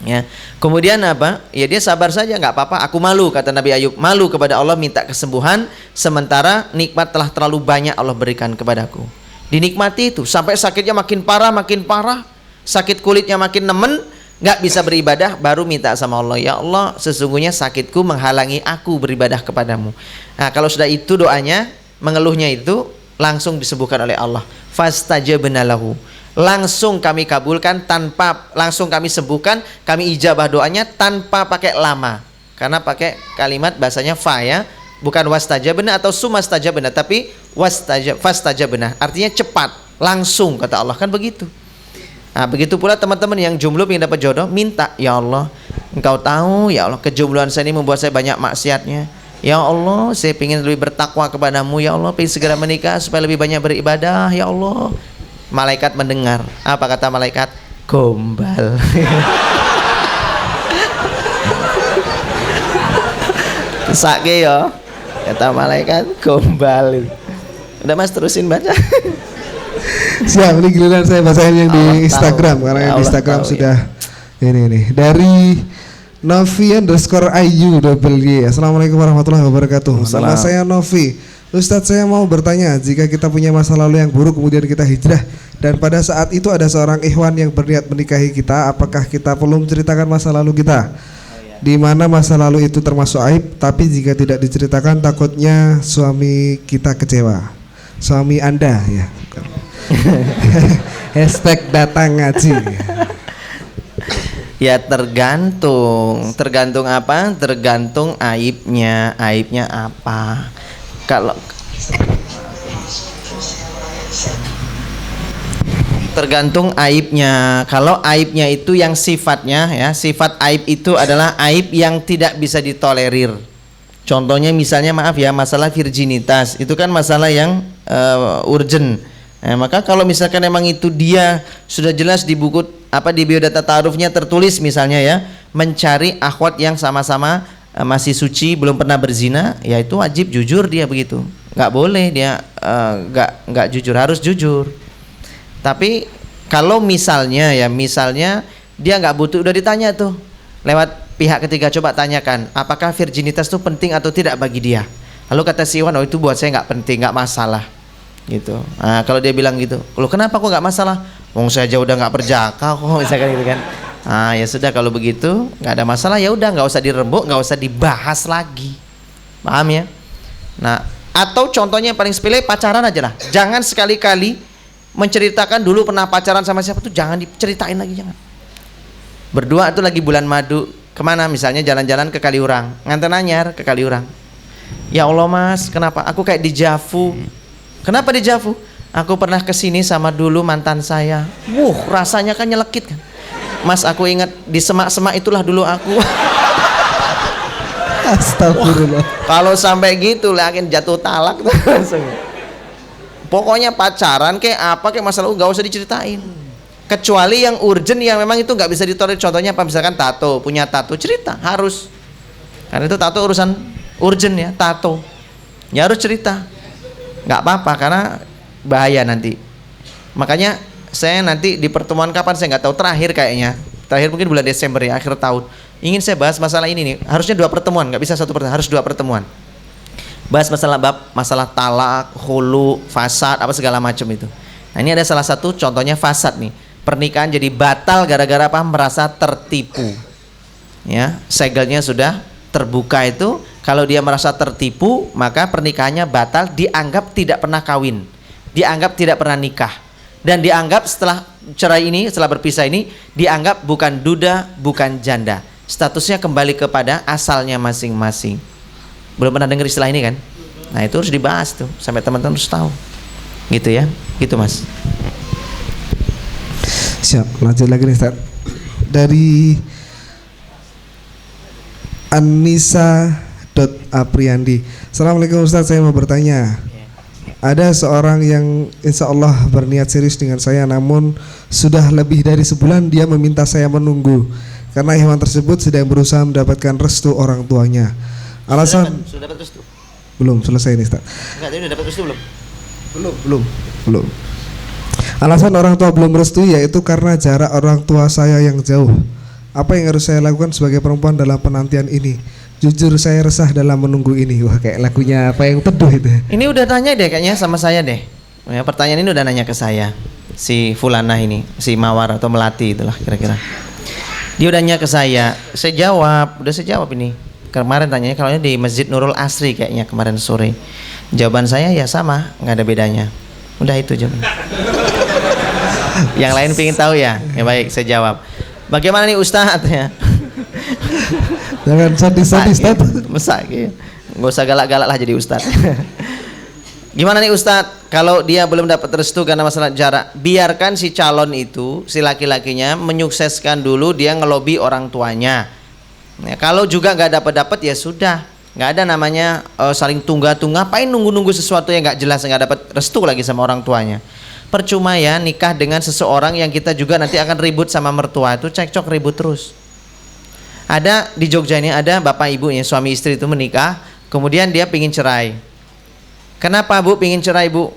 Ya. Kemudian apa? Ya dia sabar saja, nggak apa-apa. Aku malu, kata Nabi Ayub. Malu kepada Allah, minta kesembuhan. Sementara nikmat telah terlalu banyak Allah berikan kepadaku. Dinikmati itu sampai sakitnya makin parah. Sakit kulitnya makin nemen, nggak bisa beribadah. Baru minta sama Allah, ya Allah, sesungguhnya sakitku menghalangi aku beribadah kepadamu. Nah kalau sudah itu doanya, mengeluhnya itu langsung disembuhkan oleh Allah. Fastajabna lahu. Langsung kami kabulkan, langsung kami sembuhkan, kami ijabah doanya tanpa pakai lama. Karena pakai kalimat bahasanya fa ya, bukan wastajabna atau sumastajabna, tapi fastajabna. Artinya cepat, langsung, kata Allah, kan begitu. Nah, begitu pula teman-teman yang jomblo ingin dapat jodoh, minta, ya Allah, Engkau tahu, ya Allah, kejombloan saya ini membuat saya banyak maksiatnya. Ya Allah, saya ingin lebih bertakwa kepadamu, ya Allah, ingin segera menikah supaya lebih banyak beribadah, ya Allah. Malaikat mendengar. Apa kata malaikat? Gombal. Sake ya. Kata malaikat gombal. Udah Mas terusin baca. Siap, ini giliran saya bacain yang di Instagram karena yang di Instagram sudah ini dari Novi_IU_Y. Assalamualaikum warahmatullahi wabarakatuh. Nama saya Novi. Ustadz, saya mau bertanya, jika kita punya masa lalu yang buruk kemudian kita hijrah dan pada saat itu ada seorang ikhwan yang berniat menikahi kita, apakah kita perlu menceritakan masa lalu kita? Di mana masa lalu itu termasuk aib, tapi jika tidak diceritakan takutnya suami kita kecewa. suami Anda ya. Hashtag datang ngaji. Ya tergantung apa? Tergantung aibnya apa. Kalau tergantung aibnya. Kalau aibnya itu yang sifatnya ya, sifat aib itu adalah aib yang tidak bisa ditolerir. Contohnya misalnya maaf ya, masalah virginitas itu kan masalah yang urgent. Maka kalau misalkan emang itu dia sudah jelas di buku di biodata ta'arufnya tertulis misalnya ya, mencari akhwat yang sama-sama masih suci, belum pernah berzina, ya itu wajib jujur dia begitu. Nggak boleh dia nggak jujur, harus jujur. Tapi kalau misalnya dia nggak butuh, udah ditanya tuh lewat pihak ketiga, coba tanyakan apakah virginitas itu penting atau tidak bagi dia. Lalu kata si Iwan, oh itu buat saya nggak penting, nggak masalah gitu. Nah, kalau dia bilang gitu, loh kenapa kok nggak masalah? Wong saya aja udah nggak berjaka kok, misalkan gitu kan. Ya sudah, kalau begitu nggak ada masalah, ya udah nggak usah dirembuk, nggak usah dibahas lagi, paham ya? Nah, atau contohnya yang paling sepele, pacaran aja lah, jangan sekali-kali menceritakan dulu pernah pacaran sama siapa tuh, jangan diceritain lagi, jangan. Berdua itu lagi bulan madu, kemana misalnya jalan-jalan ke Kaliurang, nganter anyar ke Kaliurang. Ya Allah mas, kenapa aku kayak dijavu? Kenapa dijavu? Aku pernah kesini sama dulu mantan saya. Rasanya kan nyelekit kan. Mas, aku ingat di semak-semak itulah dulu aku. Astagfirullah. Kalau sampai gitu yakin jatuh talak tuh langsung. Pokoknya pacaran kayak apa kayak masalah nggak usah diceritain. Kecuali yang urgent yang memang itu nggak bisa ditolerir. Contohnya apa? Misalkan tato, punya tato, cerita harus. Karena itu tato urusan urgent ya, tato. Ya harus cerita. Nggak apa-apa karena bahaya nanti. Makanya saya nanti di pertemuan kapan saya nggak tahu, terakhir kayaknya, terakhir mungkin bulan Desember ya, akhir tahun, ingin saya bahas masalah ini nih. Harusnya 2 pertemuan, nggak bisa 1 pertemuan, harus 2 pertemuan. Bahas masalah talak, hulu, fasad, apa segala macam itu. Nah ini ada salah satu contohnya fasad nih, pernikahan jadi batal gara-gara apa? Merasa tertipu. Ya, segelnya sudah terbuka itu. Kalau dia merasa tertipu, maka pernikahannya batal, dianggap tidak pernah kawin, dianggap tidak pernah nikah, dan dianggap setelah cerai ini, setelah berpisah ini, dianggap bukan duda, bukan janda. Statusnya kembali kepada asalnya masing-masing. Belum pernah dengar istilah ini kan? Nah itu harus dibahas tuh, sampai teman-teman harus tahu. Gitu ya, gitu mas. Siap, lanjut lagi nih Ustaz. Dari Anissa.Apriandi. Assalamualaikum Ustaz, saya mau bertanya. Ada seorang yang insya Allah berniat serius dengan saya, namun sudah lebih dari sebulan dia meminta saya menunggu karena hewan tersebut sedang berusaha mendapatkan restu orang tuanya. Alasan sudah dapat restu? Belum selesai nih Ustaz. Enggak, tadi udah dapat restu belum? Belum. Alasan orang tua belum merestui yaitu karena jarak orang tua saya yang jauh. Apa yang harus saya lakukan sebagai perempuan dalam penantian ini? Jujur saya resah dalam menunggu ini. Wah, kayak lagunya apa yang teduh itu. Ini udah tanya deh kayaknya sama saya deh. Ya, pertanyaan ini udah nanya ke saya. Si Fulana ini, si Mawar atau Melati itulah kira-kira. Dia udah nanya ke saya jawab, udah saya jawab ini. Kemarin tanyanya kalau di Masjid Nurul Asri kayaknya kemarin sore. Jawaban saya ya sama, nggak ada bedanya. Udah itu jawabannya. Yang lain pengen tahu ya? Ya baik, saya jawab. Bagaimana nih Ustadz ya? Jangan sadis-sadis Ustadz. Mesak gitu. Nggak usah galak-galak lah jadi Ustadz. Gimana nih Ustadz? Kalau dia belum dapat restu karena masalah jarak, biarkan si calon itu, si laki-lakinya menyukseskan dulu, dia ngelobi orang tuanya. Ya, kalau juga nggak dapat ya sudah, nggak ada namanya saling tunggu-tunggu. Ngapain nunggu-nunggu sesuatu yang nggak jelas, nggak dapat restu lagi sama orang tuanya. Percuma ya nikah dengan seseorang yang kita juga nanti akan ribut sama mertua, itu cekcok ribut terus. Ada di Jogja ini ada bapak ibunya, suami istri itu menikah, kemudian dia pingin cerai. Kenapa bu pingin cerai bu?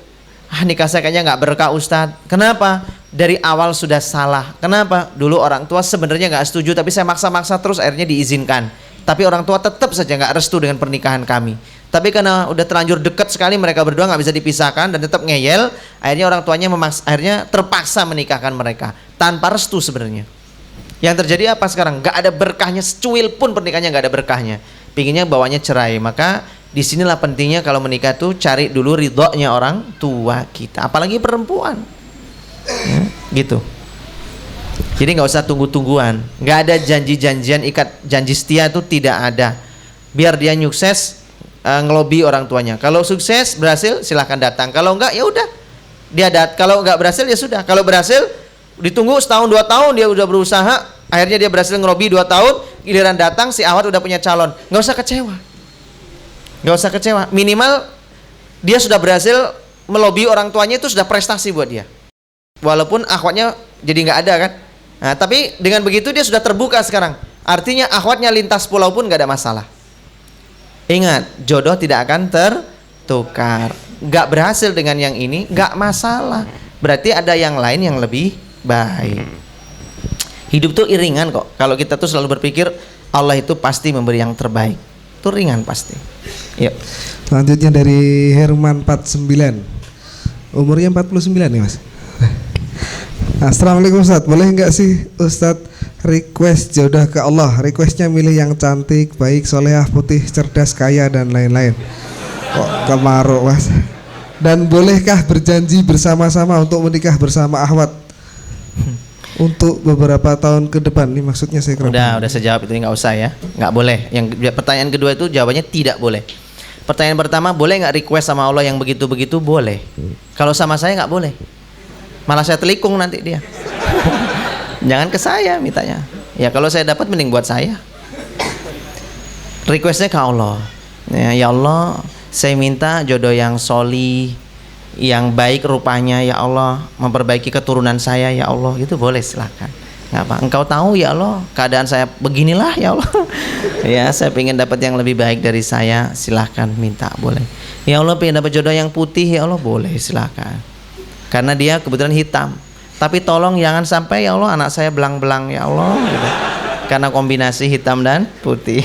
Nikah saya kayaknya nggak berkah Ustadz. Kenapa? Dari awal sudah salah. Kenapa? Dulu orang tua sebenarnya nggak setuju, tapi saya maksa-maksa terus akhirnya diizinkan. Tapi orang tua tetap saja nggak restu dengan pernikahan kami. Tapi karena udah terlanjur dekat sekali mereka berdua, nggak bisa dipisahkan dan tetap ngeyel, akhirnya orang tuanya akhirnya terpaksa menikahkan mereka tanpa restu sebenarnya. Yang terjadi apa sekarang? Nggak ada berkahnya, secuil pun pernikahannya nggak ada berkahnya. Pinginnya bawanya cerai, maka Disinilah pentingnya kalau menikah tuh cari dulu ridhonya orang tua kita, apalagi perempuan. Ya, gitu. Jadi nggak usah tunggu-tungguan, nggak ada janji-janjian, ikat janji setia itu tidak ada. Biar dia sukses, ngelobi orang tuanya. Kalau sukses berhasil silahkan datang. Kalau enggak ya udah dia kalau enggak berhasil ya sudah. Kalau berhasil ditunggu setahun 2 tahun dia udah berusaha, akhirnya dia berhasil ngelobi 2 tahun, giliran datang si Ahwat udah punya calon. Nggak usah kecewa. Nggak usah kecewa. Minimal dia sudah berhasil melobi orang tuanya, itu sudah prestasi buat dia. Walaupun akhwatnya jadi nggak ada kan. Nah, tapi dengan begitu dia sudah terbuka sekarang. Artinya akhwatnya lintas pulau pun nggak ada masalah. Ingat, jodoh tidak akan tertukar. Nggak berhasil dengan yang ini, nggak masalah. Berarti ada yang lain yang lebih baik. Hidup tuh iringan kok. Kalau kita tuh selalu berpikir Allah itu pasti memberi yang terbaik, itu ringan pasti. Yuk. Selanjutnya dari Herman 49. Umurnya 49 nih Mas. Assalamualaikum Ustadz, boleh nggak sih Ustadz request jodoh ke Allah? Requestnya milih yang cantik, baik, solehah, putih, cerdas, kaya, dan lain-lain. Kok kemaruk Mas? Dan bolehkah berjanji bersama-sama untuk menikah bersama Ahwat untuk beberapa tahun ke depan? Ini maksudnya saya kira. Udah saya jawab itu, nggak usah ya, nggak boleh. Yang pertanyaan kedua itu jawabannya tidak boleh. Pertanyaan pertama, boleh nggak request sama Allah yang begitu-begitu? Boleh. Kalau sama saya nggak boleh. Malah saya telikung nanti dia. Jangan ke saya mintanya. Ya kalau saya dapat mending buat saya. Requestnya ke Allah. Ya Allah, saya minta jodoh yang soli, yang baik rupanya ya Allah, memperbaiki keturunan saya ya Allah. Itu boleh, silakan. Nggak apa. Engkau tahu ya Allah, keadaan saya beginilah ya Allah. Ya saya pengen dapat yang lebih baik dari saya, silakan minta, boleh. Ya Allah pengen dapat jodoh yang putih ya Allah, boleh, silakan. Karena dia kebetulan hitam, tapi tolong jangan sampai ya Allah anak saya belang-belang ya Allah gitu. Karena kombinasi hitam dan putih.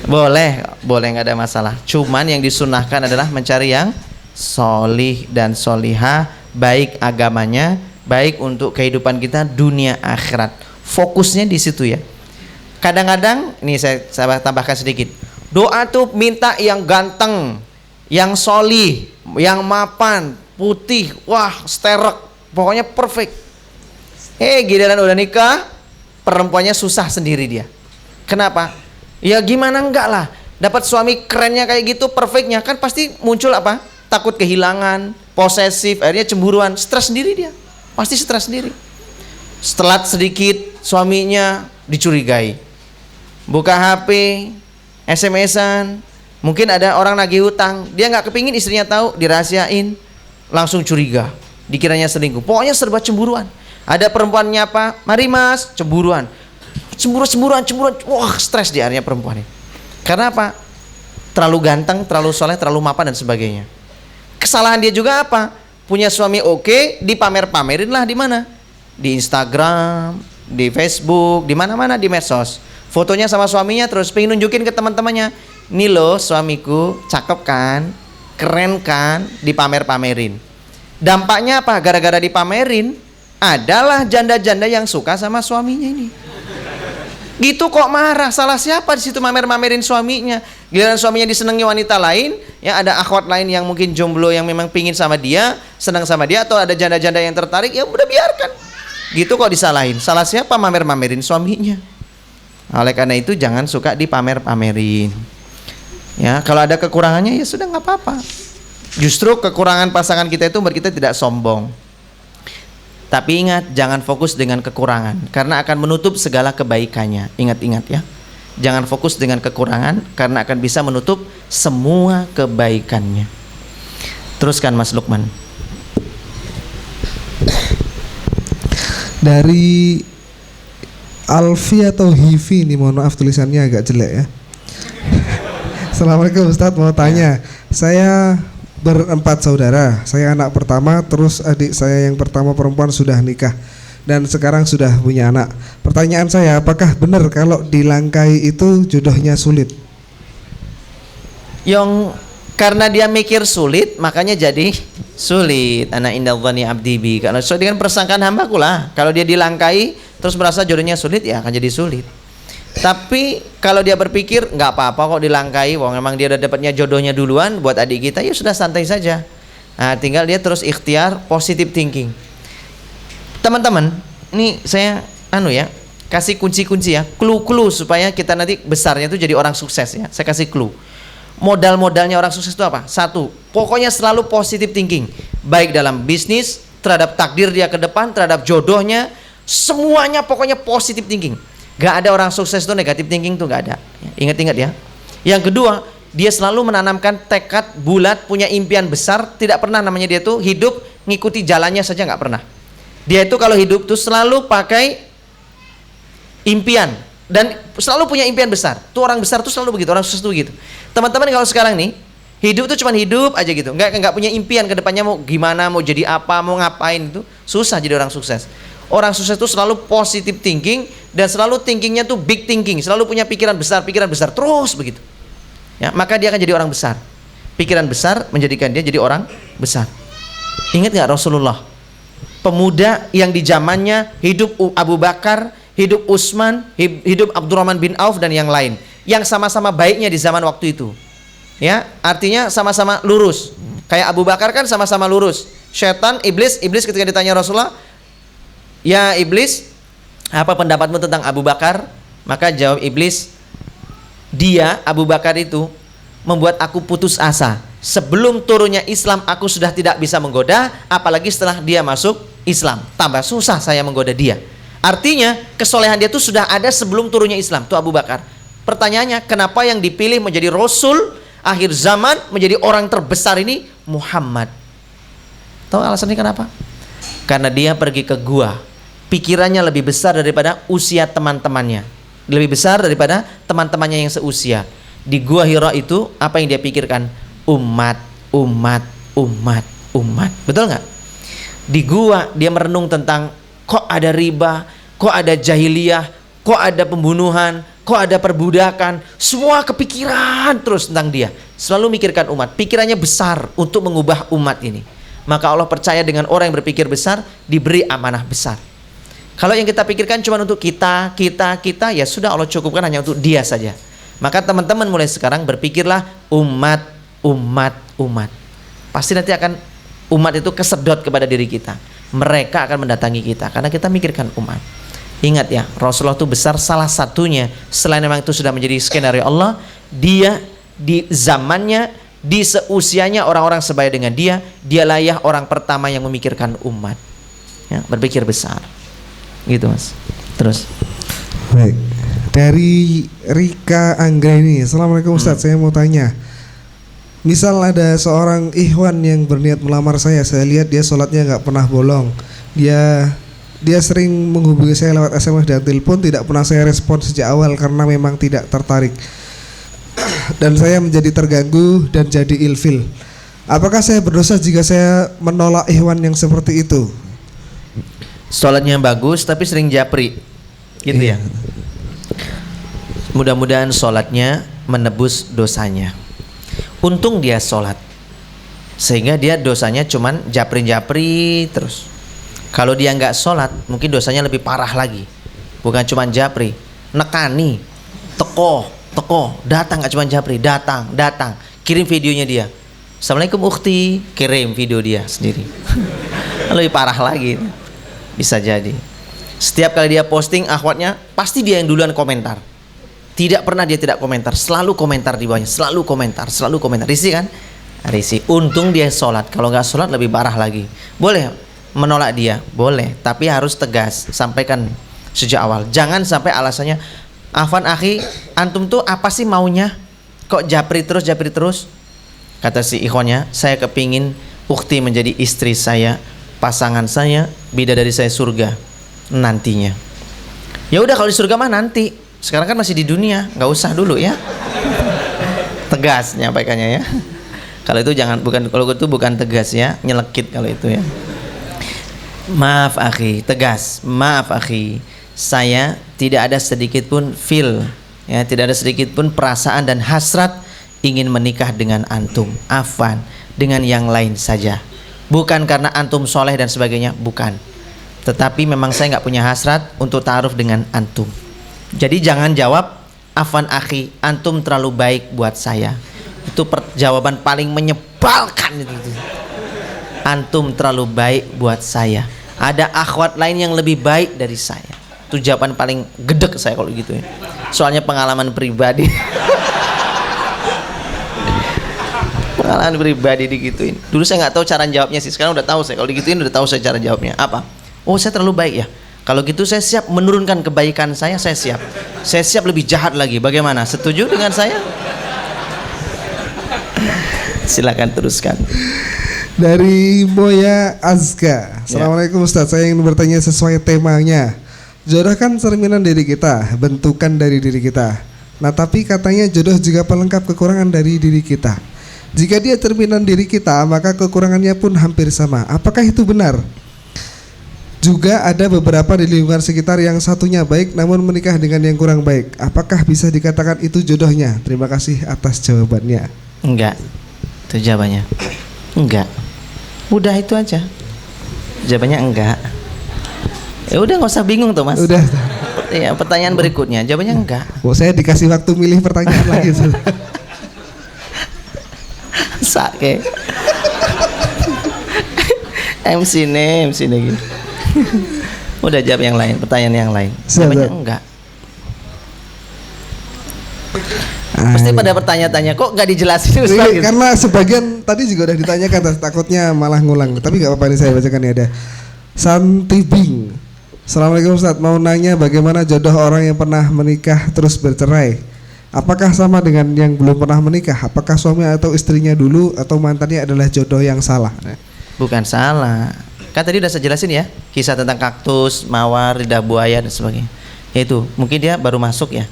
Boleh nggak ada masalah. Cuman yang disunahkan adalah mencari yang solih dan solihah, baik agamanya, baik untuk kehidupan kita dunia akhirat. Fokusnya di situ ya. Kadang-kadang ini saya tambahkan sedikit. Doa tuh minta yang ganteng, yang solih, yang mapan, putih, wah sterek, pokoknya perfect. Giliran udah nikah, perempuannya susah sendiri dia. Kenapa? Ya gimana enggak lah, dapat suami kerennya kayak gitu, perfectnya, kan pasti muncul apa? Takut kehilangan, posesif, akhirnya cemburuan, stres sendiri dia, pasti stres sendiri. Setelah sedikit suaminya dicurigai, buka HP, SMS-an, mungkin ada orang nagih hutang, dia nggak kepingin istrinya tahu, dirahasiain, langsung curiga, dikiranya selingkuh, pokoknya serba cemburuan. Ada perempuan nyapa, mari mas, cemburuan, cemburuan, wah stres dia akhirnya perempuan ini. Karena apa? Terlalu ganteng, terlalu soleh, terlalu mapan dan sebagainya. Kesalahan dia juga apa? Punya suami oke, dipamer-pamerin lah di mana? Di Instagram, di Facebook, di mana-mana di medsos. Fotonya sama suaminya terus pengen nunjukin ke teman-temannya. Nih loh suamiku, cakep kan, keren kan, dipamer-pamerin. Dampaknya apa? Gara-gara dipamerin, adalah janda-janda yang suka sama suaminya ini. Gitu kok marah, salah siapa di situ mamer-mamerin suaminya? Giliran suaminya disenangi wanita lain, ya ada akhwat lain yang mungkin jomblo yang memang pingin sama dia, senang sama dia, atau ada janda-janda yang tertarik, ya udah biarkan. Gitu kok disalahin. Salah siapa mamer-mamerin suaminya? Oleh karena itu jangan suka dipamer-pamerin. Ya, kalau ada kekurangannya ya sudah nggak apa-apa. Justru kekurangan pasangan kita itu membuat kita tidak sombong. Tapi ingat, jangan fokus dengan kekurangan karena akan menutup segala kebaikannya. Ingat-ingat ya. Jangan fokus dengan kekurangan karena akan bisa menutup semua kebaikannya. Teruskan Mas Lukman. Dari Alfi atau Hivi, ini mohon maaf tulisannya agak jelek ya. Assalamualaikum Ustadz, mau tanya. Saya berempat saudara, saya anak pertama, terus adik saya yang pertama perempuan sudah nikah dan sekarang sudah punya anak. Pertanyaan saya, apakah benar kalau dilangkai itu jodohnya sulit? Yang karena dia mikir sulit, makanya jadi sulit. Ana indadzani abdi bi. Karena sesuai dengan persangkaan hambaku lah. Kalau dia dilangkai terus merasa jodohnya sulit, ya akan jadi sulit. Tapi kalau dia berpikir nggak apa-apa kok dilangkai, wong memang dia udah dapatnya jodohnya duluan buat adik kita, ya sudah santai saja. Nah, tinggal dia terus ikhtiar positive thinking. Teman-teman, ini saya kasih kunci-kunci ya, clue-clue supaya kita nanti besarnya itu jadi orang sukses ya. Saya kasih clue. Modal-modalnya orang sukses itu apa? Satu, pokoknya selalu positive thinking, baik dalam bisnis, terhadap takdir dia ke depan, terhadap jodohnya, semuanya pokoknya positive thinking. Gak ada orang sukses itu negatif thinking tuh, gak ada. Ingat-ingat ya. Yang kedua, dia selalu menanamkan tekad bulat, punya impian besar. Tidak pernah namanya dia tuh hidup ngikuti jalannya saja, gak pernah. Dia itu kalau hidup tuh selalu pakai impian dan selalu punya impian besar. Tuh orang besar tuh selalu begitu, orang sukses tuh begitu. Teman-teman kalau sekarang nih hidup tuh cuman hidup aja gitu, nggak punya impian ke depannya mau gimana, mau jadi apa, mau ngapain, itu susah jadi orang sukses. Orang sukses itu selalu positive thinking dan selalu thinkingnya tuh big thinking, selalu punya pikiran besar terus begitu. Ya, maka dia akan jadi orang besar. Pikiran besar menjadikan dia jadi orang besar. Ingat nggak Rasulullah? Pemuda yang di zamannya hidup Abu Bakar, hidup Utsman, hidup Abdurrahman bin Auf dan yang lain, yang sama-sama baiknya di zaman waktu itu. Ya, artinya sama-sama lurus. Kayak Abu Bakar kan sama-sama lurus. Syaitan, iblis ketika ditanya Rasulullah, "Ya iblis, apa pendapatmu tentang Abu Bakar?" Maka jawab iblis, "Dia, Abu Bakar itu membuat aku putus asa. Sebelum turunnya Islam aku sudah tidak bisa menggoda, apalagi setelah dia masuk Islam. Tambah susah saya menggoda dia." Artinya kesolehan dia itu sudah ada sebelum turunnya Islam. Itu Abu Bakar. Pertanyaannya, kenapa yang dipilih menjadi Rasul akhir zaman, menjadi orang terbesar ini Muhammad? Tahu alasannya kenapa? Karena dia pergi ke gua. Pikirannya lebih besar daripada usia teman-temannya, lebih besar daripada teman-temannya yang seusia. Di gua Hira itu apa yang dia pikirkan? Umat. Betul nggak? Di gua dia merenung tentang kok ada riba, kok ada jahiliyah, kok ada pembunuhan, kok ada perbudakan. Semua kepikiran terus tentang dia. Selalu mikirkan umat. Pikirannya besar untuk mengubah umat ini. Maka Allah percaya dengan orang yang berpikir besar diberi amanah besar. Kalau yang kita pikirkan cuma untuk kita, ya sudah Allah cukupkan hanya untuk dia saja. Maka teman-teman mulai sekarang berpikirlah umat. Pasti nanti akan umat itu kesedot kepada diri kita. Mereka akan mendatangi kita karena kita mikirkan umat. Ingat ya, Rasulullah itu besar, salah satunya selain memang itu sudah menjadi skenario Allah, dia di zamannya, di seusianya orang-orang sebaya dengan dia layak orang pertama yang memikirkan umat. Ya, berpikir besar. Gitu Mas. Terus. Baik. Dari Rika Anggreni. Assalamualaikum Ustaz, saya mau tanya. Misal ada seorang ikhwan yang berniat melamar saya lihat dia sholatnya nggak pernah bolong. Dia sering menghubungi saya lewat SMS dan telepon, tidak pernah saya respon sejak awal karena memang tidak tertarik. Dan saya menjadi terganggu dan jadi ilfil. Apakah saya berdosa jika saya menolak ikhwan yang seperti itu? Sholatnya bagus tapi sering japri, gitu ya. Mudah-mudahan sholatnya menebus dosanya. Untung dia sholat, sehingga dia dosanya cuman japri terus. Kalau dia nggak sholat, mungkin dosanya lebih parah lagi. Bukan cuman japri, nekani, teko, datang nggak cuman japri, datang, kirim videonya dia. Assalamualaikum ukhti, kirim video dia sendiri. Lebih parah lagi. Bisa jadi. Setiap kali dia posting akhwatnya, pasti dia yang duluan komentar. Tidak pernah dia tidak komentar, selalu komentar di bawahnya, selalu komentar. Risih kan? Risih. Untung dia sholat. Kalau nggak sholat lebih parah lagi. Boleh menolak dia, boleh, tapi harus tegas. Sampaikan sejak awal. Jangan sampai alasannya, "Afwan akhi, antum tuh apa sih maunya? Kok japri terus?" Kata si ikhwannya, "Saya kepingin ukhti menjadi istri saya, pasangan saya, bidadari saya surga nantinya." Ya udah, kalau di surga mah nanti. Sekarang kan masih di dunia, nggak usah dulu ya. Tegas nyampaikannya ya. Kalau itu bukan tegas ya, nyelekit kalau itu ya. Maaf akhi, tegas. Maaf akhi, saya tidak ada sedikit pun tidak ada sedikit pun perasaan dan hasrat ingin menikah dengan antum. Afwan, dengan yang lain saja. Bukan karena antum soleh dan sebagainya, bukan. Tetapi memang saya nggak punya hasrat untuk ta'aruf dengan antum. Jadi jangan jawab afwan akhi, antum terlalu baik buat saya. Itu jawaban paling menyebalkan itu. Antum terlalu baik buat saya. Ada akhwat lain yang lebih baik dari saya. Itu jawaban paling gedek saya kalau gitu ya. Soalnya pengalaman pribadi. Pengalaman pribadi digituin. Dulu saya nggak tahu cara jawabnya sih. Sekarang udah tahu saya. Kalau digituin udah tahu saya cara jawabnya. Apa? Oh, saya terlalu baik ya. Kalau gitu saya siap menurunkan kebaikan saya siap. Saya siap lebih jahat lagi. Bagaimana? Setuju dengan saya? Silakan teruskan. Dari Boya Azka. Assalamualaikum Ustaz, saya ingin bertanya sesuai temanya. Jodoh kan cerminan diri kita, bentukan dari diri kita. Nah tapi katanya jodoh juga pelengkap kekurangan dari diri kita. Jika dia cerminan diri kita, maka kekurangannya pun hampir sama. Apakah itu benar? Juga ada beberapa di lingkungan sekitar yang satunya baik namun menikah dengan yang kurang baik. Apakah bisa dikatakan itu jodohnya? Terima kasih atas jawabannya. Enggak. Itu jawabannya. Enggak. Udah itu aja. Jawabannya enggak. Ya udah nggak usah bingung tuh Mas. Udah. Ya, pertanyaan berikutnya jawabannya enggak. Oh, saya dikasih waktu milih pertanyaan lagi. Sake. MC nih gitu. Udah jawab yang lain, pertanyaan yang lain. Jawabannya enggak. Pasti pada bertanya-tanya kok nggak dijelasin Ustaz gitu? Karena sebagian tadi juga udah ditanyakan, takutnya malah ngulang. Tapi nggak apa-apa, ini saya bacakan ya. Ada Santibing. Assalamualaikum Ustaz, mau nanya bagaimana jodoh orang yang pernah menikah terus bercerai? Apakah sama dengan yang belum pernah menikah? Apakah suami atau istrinya dulu atau mantannya adalah jodoh yang salah? Bukan salah. Kan tadi udah saya jelasin ya, kisah tentang kaktus, mawar, lidah buaya dan sebagainya. Yaitu mungkin dia baru masuk ya.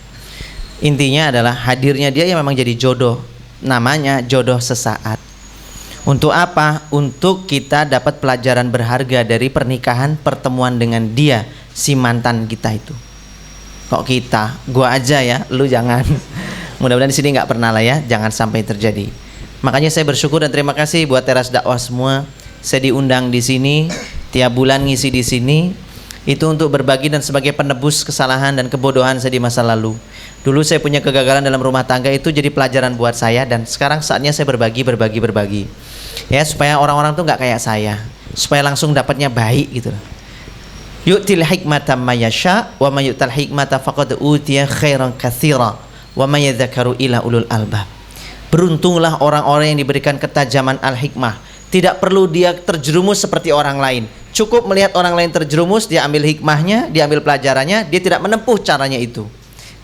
Intinya adalah hadirnya dia yang memang jadi jodoh. Namanya jodoh sesaat. Untuk apa? Untuk kita dapat pelajaran berharga dari pernikahan, pertemuan dengan dia, si mantan kita itu. Kok kita? Gua aja ya, lu jangan. Mudah-mudahan di sini nggak pernah lah ya, jangan sampai terjadi. Makanya saya bersyukur dan terima kasih buat teras dakwah semua. Saya diundang di sini, tiap bulan ngisi di sini. Itu untuk berbagi dan sebagai penebus kesalahan dan kebodohan saya di masa lalu. Dulu saya punya kegagalan dalam rumah tangga, itu jadi pelajaran buat saya. Dan sekarang saatnya saya berbagi. Ya, supaya orang-orang tuh nggak kayak saya, supaya langsung dapatnya baik gitu. Yu'til hikmata may yasha wa may yu'tal hikmata faqad utiya khairan katsira wa may yadhakkaru ila ulul albab. Beruntunglah orang-orang yang diberikan ketajaman al-hikmah. Tidak perlu dia terjerumus seperti orang lain. Cukup melihat orang lain terjerumus, dia ambil hikmahnya, dia ambil pelajarannya, dia tidak menempuh caranya itu.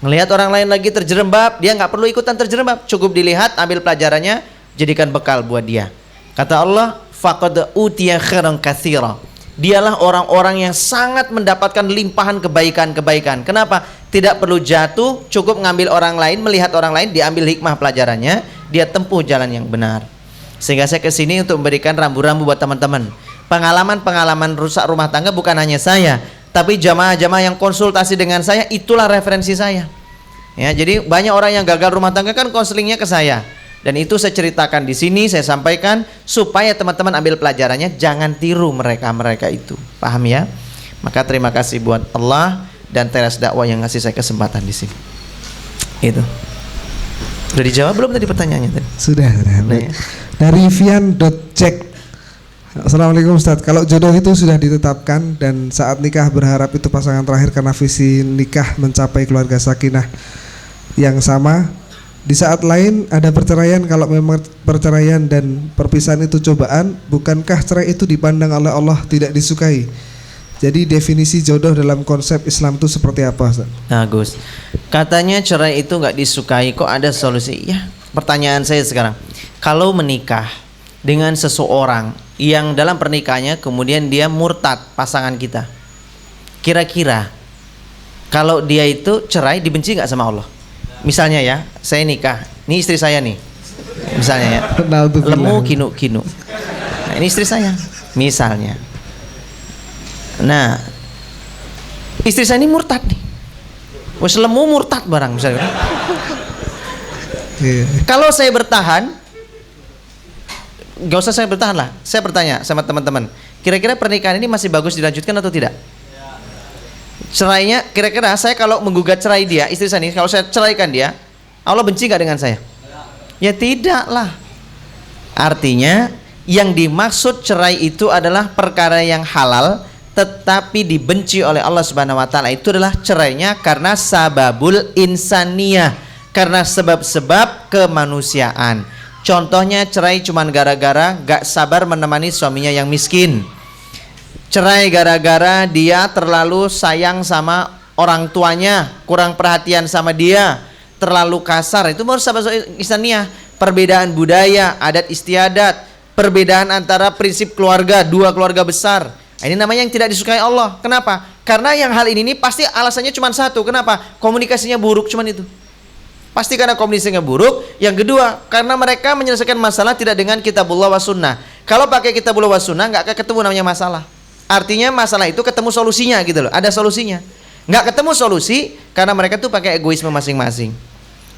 Melihat orang lain lagi terjerembab, dia nggak perlu ikutan terjerembab. Cukup dilihat, ambil pelajarannya, jadikan bekal buat dia. Kata Allah, faqad utiya khairan katsira. Dialah orang-orang yang sangat mendapatkan limpahan kebaikan-kebaikan. Kenapa? Tidak perlu jatuh, cukup ngambil orang lain, melihat orang lain, diambil hikmah pelajarannya, dia tempuh jalan yang benar. Sehingga saya kesini untuk memberikan rambu-rambu buat teman-teman. Pengalaman-pengalaman rusak rumah tangga bukan hanya saya, tapi jamaah-jamaah yang konsultasi dengan saya, itulah referensi saya. Ya, jadi banyak orang yang gagal rumah tangga kan konselingnya ke saya. Dan itu saya ceritakan di sini, saya sampaikan supaya teman-teman ambil pelajarannya, jangan tiru mereka itu. Paham ya? Maka terima kasih buat Allah dan teras dakwah yang ngasih saya kesempatan di sini. Itu. Sudah dijawab belum tadi pertanyaannya tadi? Sudah. Ya. Dari Vian.cek. Assalamualaikum Ustaz, kalau jodoh itu sudah ditetapkan dan saat nikah berharap itu pasangan terakhir karena visi nikah mencapai keluarga sakinah yang sama. Di saat lain ada perceraian, kalau memang perceraian dan perpisahan itu cobaan, bukankah cerai itu dipandang oleh Allah tidak disukai? Jadi definisi jodoh dalam konsep Islam itu seperti apa Ustaz? Bagus. Katanya cerai itu nggak disukai, kok ada solusi? Ya, pertanyaan saya sekarang, kalau menikah dengan seseorang yang dalam pernikahannya kemudian dia murtad pasangan kita, kira-kira kalau dia itu cerai dibenci nggak sama Allah? Misalnya ya, saya nikah, ini istri saya nih, misalnya ya, lemu kinu-kinu, nah, ini istri saya, misalnya. Nah, istri saya ini murtad nih, wes lemu murtad barang misalnya. Kalau saya bertahan, gak usah saya bertahan lah, saya bertanya sama teman-teman, kira-kira pernikahan ini masih bagus dilanjutkan atau tidak? Cerainya, kira-kira saya kalau menggugat cerai dia, istri saya ini, kalau saya ceraikan dia, Allah benci nggak dengan saya? Ya tidaklah. Artinya yang dimaksud cerai itu adalah perkara yang halal tetapi dibenci oleh Allah Subhanahu wa taala. Itu adalah cerainya karena sababul insaniyah, karena sebab-sebab kemanusiaan. Contohnya cerai cuman gara-gara gak sabar menemani suaminya yang miskin. Cerai gara-gara dia terlalu sayang sama orang tuanya, kurang perhatian sama dia, terlalu kasar. Itu baru sabab insaniyah. Perbedaan budaya, adat istiadat, perbedaan antara prinsip keluarga, dua keluarga besar. Ini namanya yang tidak disukai Allah. Kenapa? Karena yang hal ini pasti alasannya cuma satu. Kenapa? Komunikasinya buruk, cuman itu. Pasti karena komunikasinya buruk. Yang kedua, karena mereka menyelesaikan masalah tidak dengan kitabullah wa sunnah. Kalau pakai kitabullah wa sunnah, nggak akan ketemu namanya masalah. Artinya masalah itu ketemu solusinya gitu loh. Ada solusinya. Nggak ketemu solusi karena mereka tuh pakai egoisme masing-masing.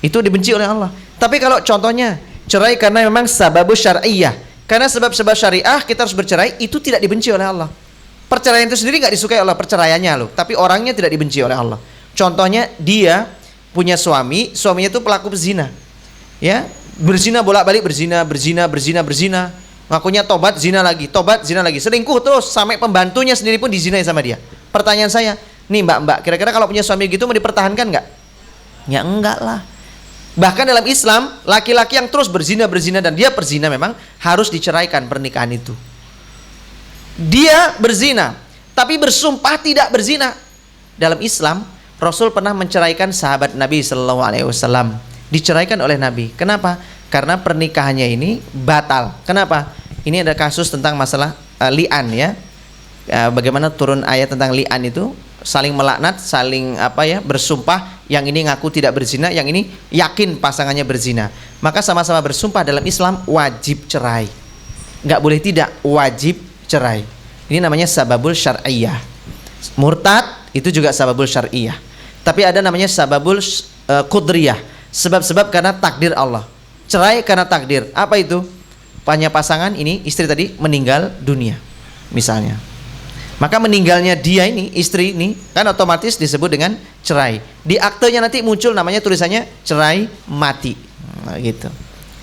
Itu dibenci oleh Allah. Tapi kalau contohnya cerai karena memang sababus syar'iyyah, karena sebab-sebab syariah kita harus bercerai, itu tidak dibenci oleh Allah. Perceraian itu sendiri nggak disukai Allah, perceraiannya loh, tapi orangnya tidak dibenci oleh Allah. Contohnya dia punya suami, suaminya itu pelaku berzina, ya, berzina bolak-balik, berzina, ngakunya tobat, zina lagi, selingkuh terus sampai pembantunya sendiri pun dizinai sama dia. Pertanyaan saya, nih mbak, kira-kira kalau punya suami gitu mau dipertahankan nggak? Ya enggak lah. Bahkan dalam Islam, laki-laki yang terus berzina dan dia berzina memang harus diceraikan pernikahan itu. Dia berzina, tapi bersumpah tidak berzina. Dalam Islam, Rasul pernah menceraikan sahabat Nabi Sallallahu Alaihi Wasallam. Diceraikan oleh Nabi. Kenapa? Karena pernikahannya ini batal. Kenapa? Ini ada kasus tentang masalah li'an ya. Bagaimana turun ayat tentang li'an itu, saling melaknat, saling bersumpah. Yang ini ngaku tidak berzina, yang ini yakin pasangannya berzina. Maka sama-sama bersumpah dalam Islam wajib cerai. Nggak boleh tidak, wajib cerai. Ini namanya sababul syar'iyyah. Murtad itu juga sababul syar'iyyah. Tapi ada namanya sababul qudriyah. Sebab-sebab karena takdir Allah. Cerai karena takdir. Apa itu? Punya pasangan ini, istri tadi meninggal dunia misalnya. Maka meninggalnya dia ini, istri ini, kan otomatis disebut dengan cerai. Di aktenya nanti muncul namanya tulisannya cerai mati. Nah, gitu.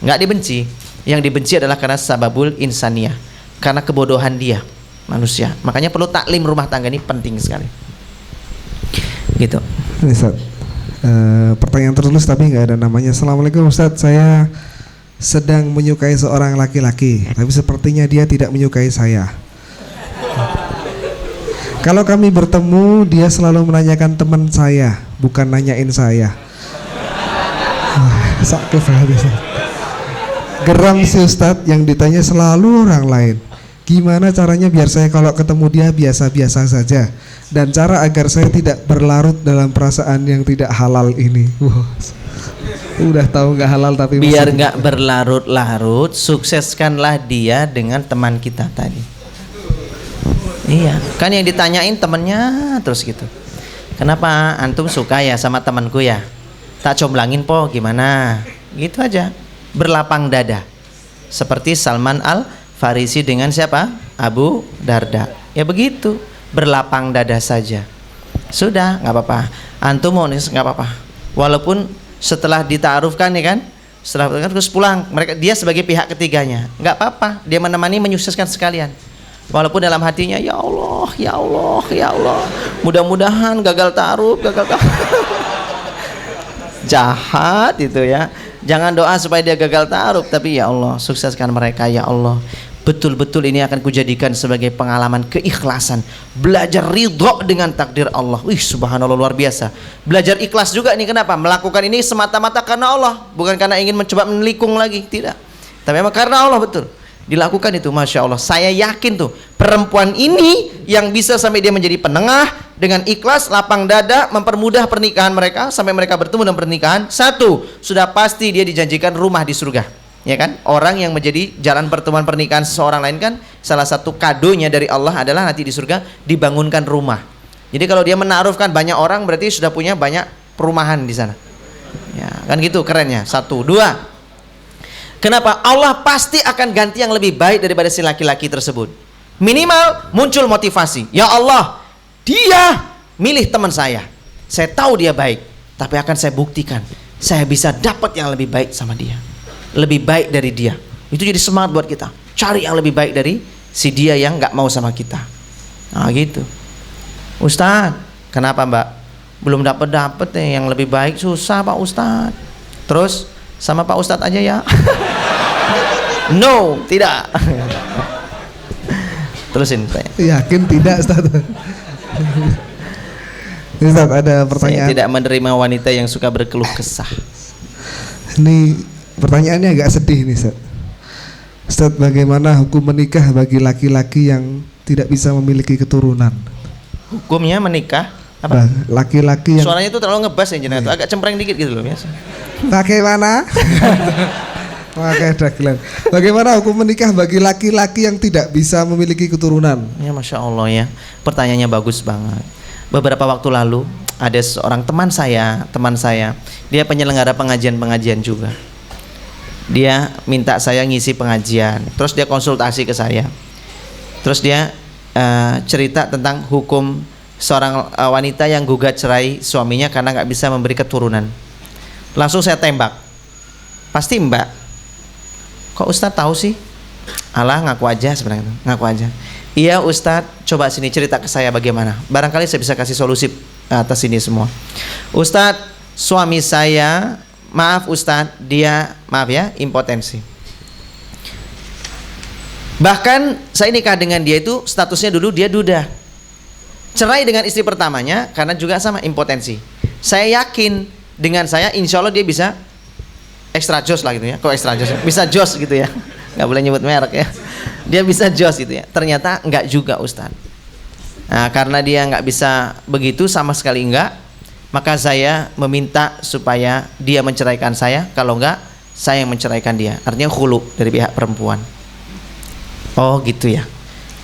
Nggak dibenci. Yang dibenci adalah karena sababul insaniyah, karena kebodohan dia, manusia. Makanya perlu taklim rumah tangga, ini penting sekali. Gitu. Ustaz, pertanyaan tertulis tapi nggak ada namanya. Assalamualaikum Ustaz, saya sedang menyukai seorang laki-laki, tapi sepertinya dia tidak menyukai saya. Kalau kami bertemu, dia selalu menanyakan teman saya, bukan nanyain saya. Sakit banget. Geram si Ustadz, yang ditanya selalu orang lain. Gimana caranya biar saya kalau ketemu dia biasa-biasa saja, dan cara agar saya tidak berlarut dalam perasaan yang tidak halal ini. Udah tahu nggak halal tapi biar nggak berlarut-larut, sukseskanlah dia dengan teman kita tadi. Iya, kan yang ditanyain temennya terus gitu. Kenapa antum suka ya sama temanku ya? Tak comblangin po gimana? Gitu aja. Berlapang dada. Seperti Salman Al-Farisi dengan siapa? Abu Darda. Ya begitu. Berlapang dada saja. Sudah, nggak apa-apa. Antum mau nih nggak apa-apa. Walaupun setelah ditaarufkan ya kan, setelah terus pulang, dia sebagai pihak ketiganya, nggak apa-apa. Dia menemani, menyukseskan sekalian. Walaupun dalam hatinya ya Allah, ya Allah, ya Allah, mudah-mudahan gagal taruh. Jahat itu ya. Jangan doa supaya dia gagal taruh, tapi ya Allah, sukseskan mereka ya Allah. Betul-betul ini akan kujadikan sebagai pengalaman keikhlasan. Belajar ridho dengan takdir Allah. Wih, subhanallah, luar biasa. Belajar ikhlas juga nih. Kenapa? Melakukan ini semata-mata karena Allah, bukan karena ingin mencoba menelikung lagi. Tidak. Tapi memang karena Allah, betul. Dilakukan itu, Masya Allah. Saya yakin tuh perempuan ini yang bisa sampai dia menjadi penengah dengan ikhlas, lapang dada, mempermudah pernikahan mereka sampai mereka bertemu dalam pernikahan. Satu, sudah pasti dia dijanjikan rumah di surga, ya kan? Orang yang menjadi jalan pertemuan pernikahan seseorang lain kan, salah satu kadonya dari Allah adalah nanti di surga dibangunkan rumah. Jadi kalau dia menaruhkan banyak orang, berarti sudah punya banyak perumahan di sana. Ya, kan gitu kerennya. Satu, dua. Kenapa? Allah pasti akan ganti yang lebih baik daripada si laki-laki tersebut. Minimal muncul motivasi. Ya Allah, dia milih teman saya tahu dia baik, tapi akan saya buktikan saya bisa dapat yang lebih baik sama dia, lebih baik dari dia. Itu jadi semangat buat kita, cari yang lebih baik dari si dia yang nggak mau sama kita. Nah gitu. Ustadz, kenapa mbak? Belum dapat nih yang lebih baik, susah Pak Ustadz. Terus sama Pak Ustadz aja ya. No, tidak. Terusin saya. Yakin tidak, Ustaz? Ustaz, ada pertanyaan. Saya tidak menerima wanita yang suka berkeluh kesah. Ini pertanyaannya agak sedih nih, Ustaz. Ustaz, bagaimana hukum menikah bagi laki-laki yang tidak bisa memiliki keturunan? Hukumnya menikah apa? Laki-laki yang Suaranya itu terlalu ngebas ya jenengan, agak cempreng dikit gitu loh biasa. bagaimana? Pakai dagelan. Bagaimana hukum menikah bagi laki-laki yang tidak bisa memiliki keturunan? Ya Masya Allah ya, pertanyaannya bagus banget. Beberapa waktu lalu ada seorang teman saya, dia penyelenggara pengajian juga. Dia minta saya ngisi pengajian, terus dia konsultasi ke saya. Terus dia cerita tentang hukum seorang wanita yang gugat cerai suaminya karena nggak bisa memberi keturunan. Langsung saya tembak, pasti mbak. Kok Ustadz tahu sih? Alah, ngaku aja sebenarnya, ngaku aja. Iya Ustadz, coba sini cerita ke saya bagaimana. Barangkali saya bisa kasih solusi atas ini semua. Ustadz, suami saya, maaf Ustadz, dia impotensi. Bahkan saya nikah dengan dia itu statusnya dulu dia duda. Cerai dengan istri pertamanya karena juga sama impotensi. Saya yakin dengan saya insya Allah dia bisa extra jos lah gitu ya. Kok extra jos? Bisa jos gitu ya. Nggak boleh nyebut merek ya. Dia bisa jos gitu ya. Ternyata enggak juga Ustadz. Nah, karena dia nggak bisa begitu sama sekali enggak, maka saya meminta supaya dia menceraikan saya. Kalau enggak, saya yang menceraikan dia. Artinya khulu dari pihak perempuan. Oh gitu ya.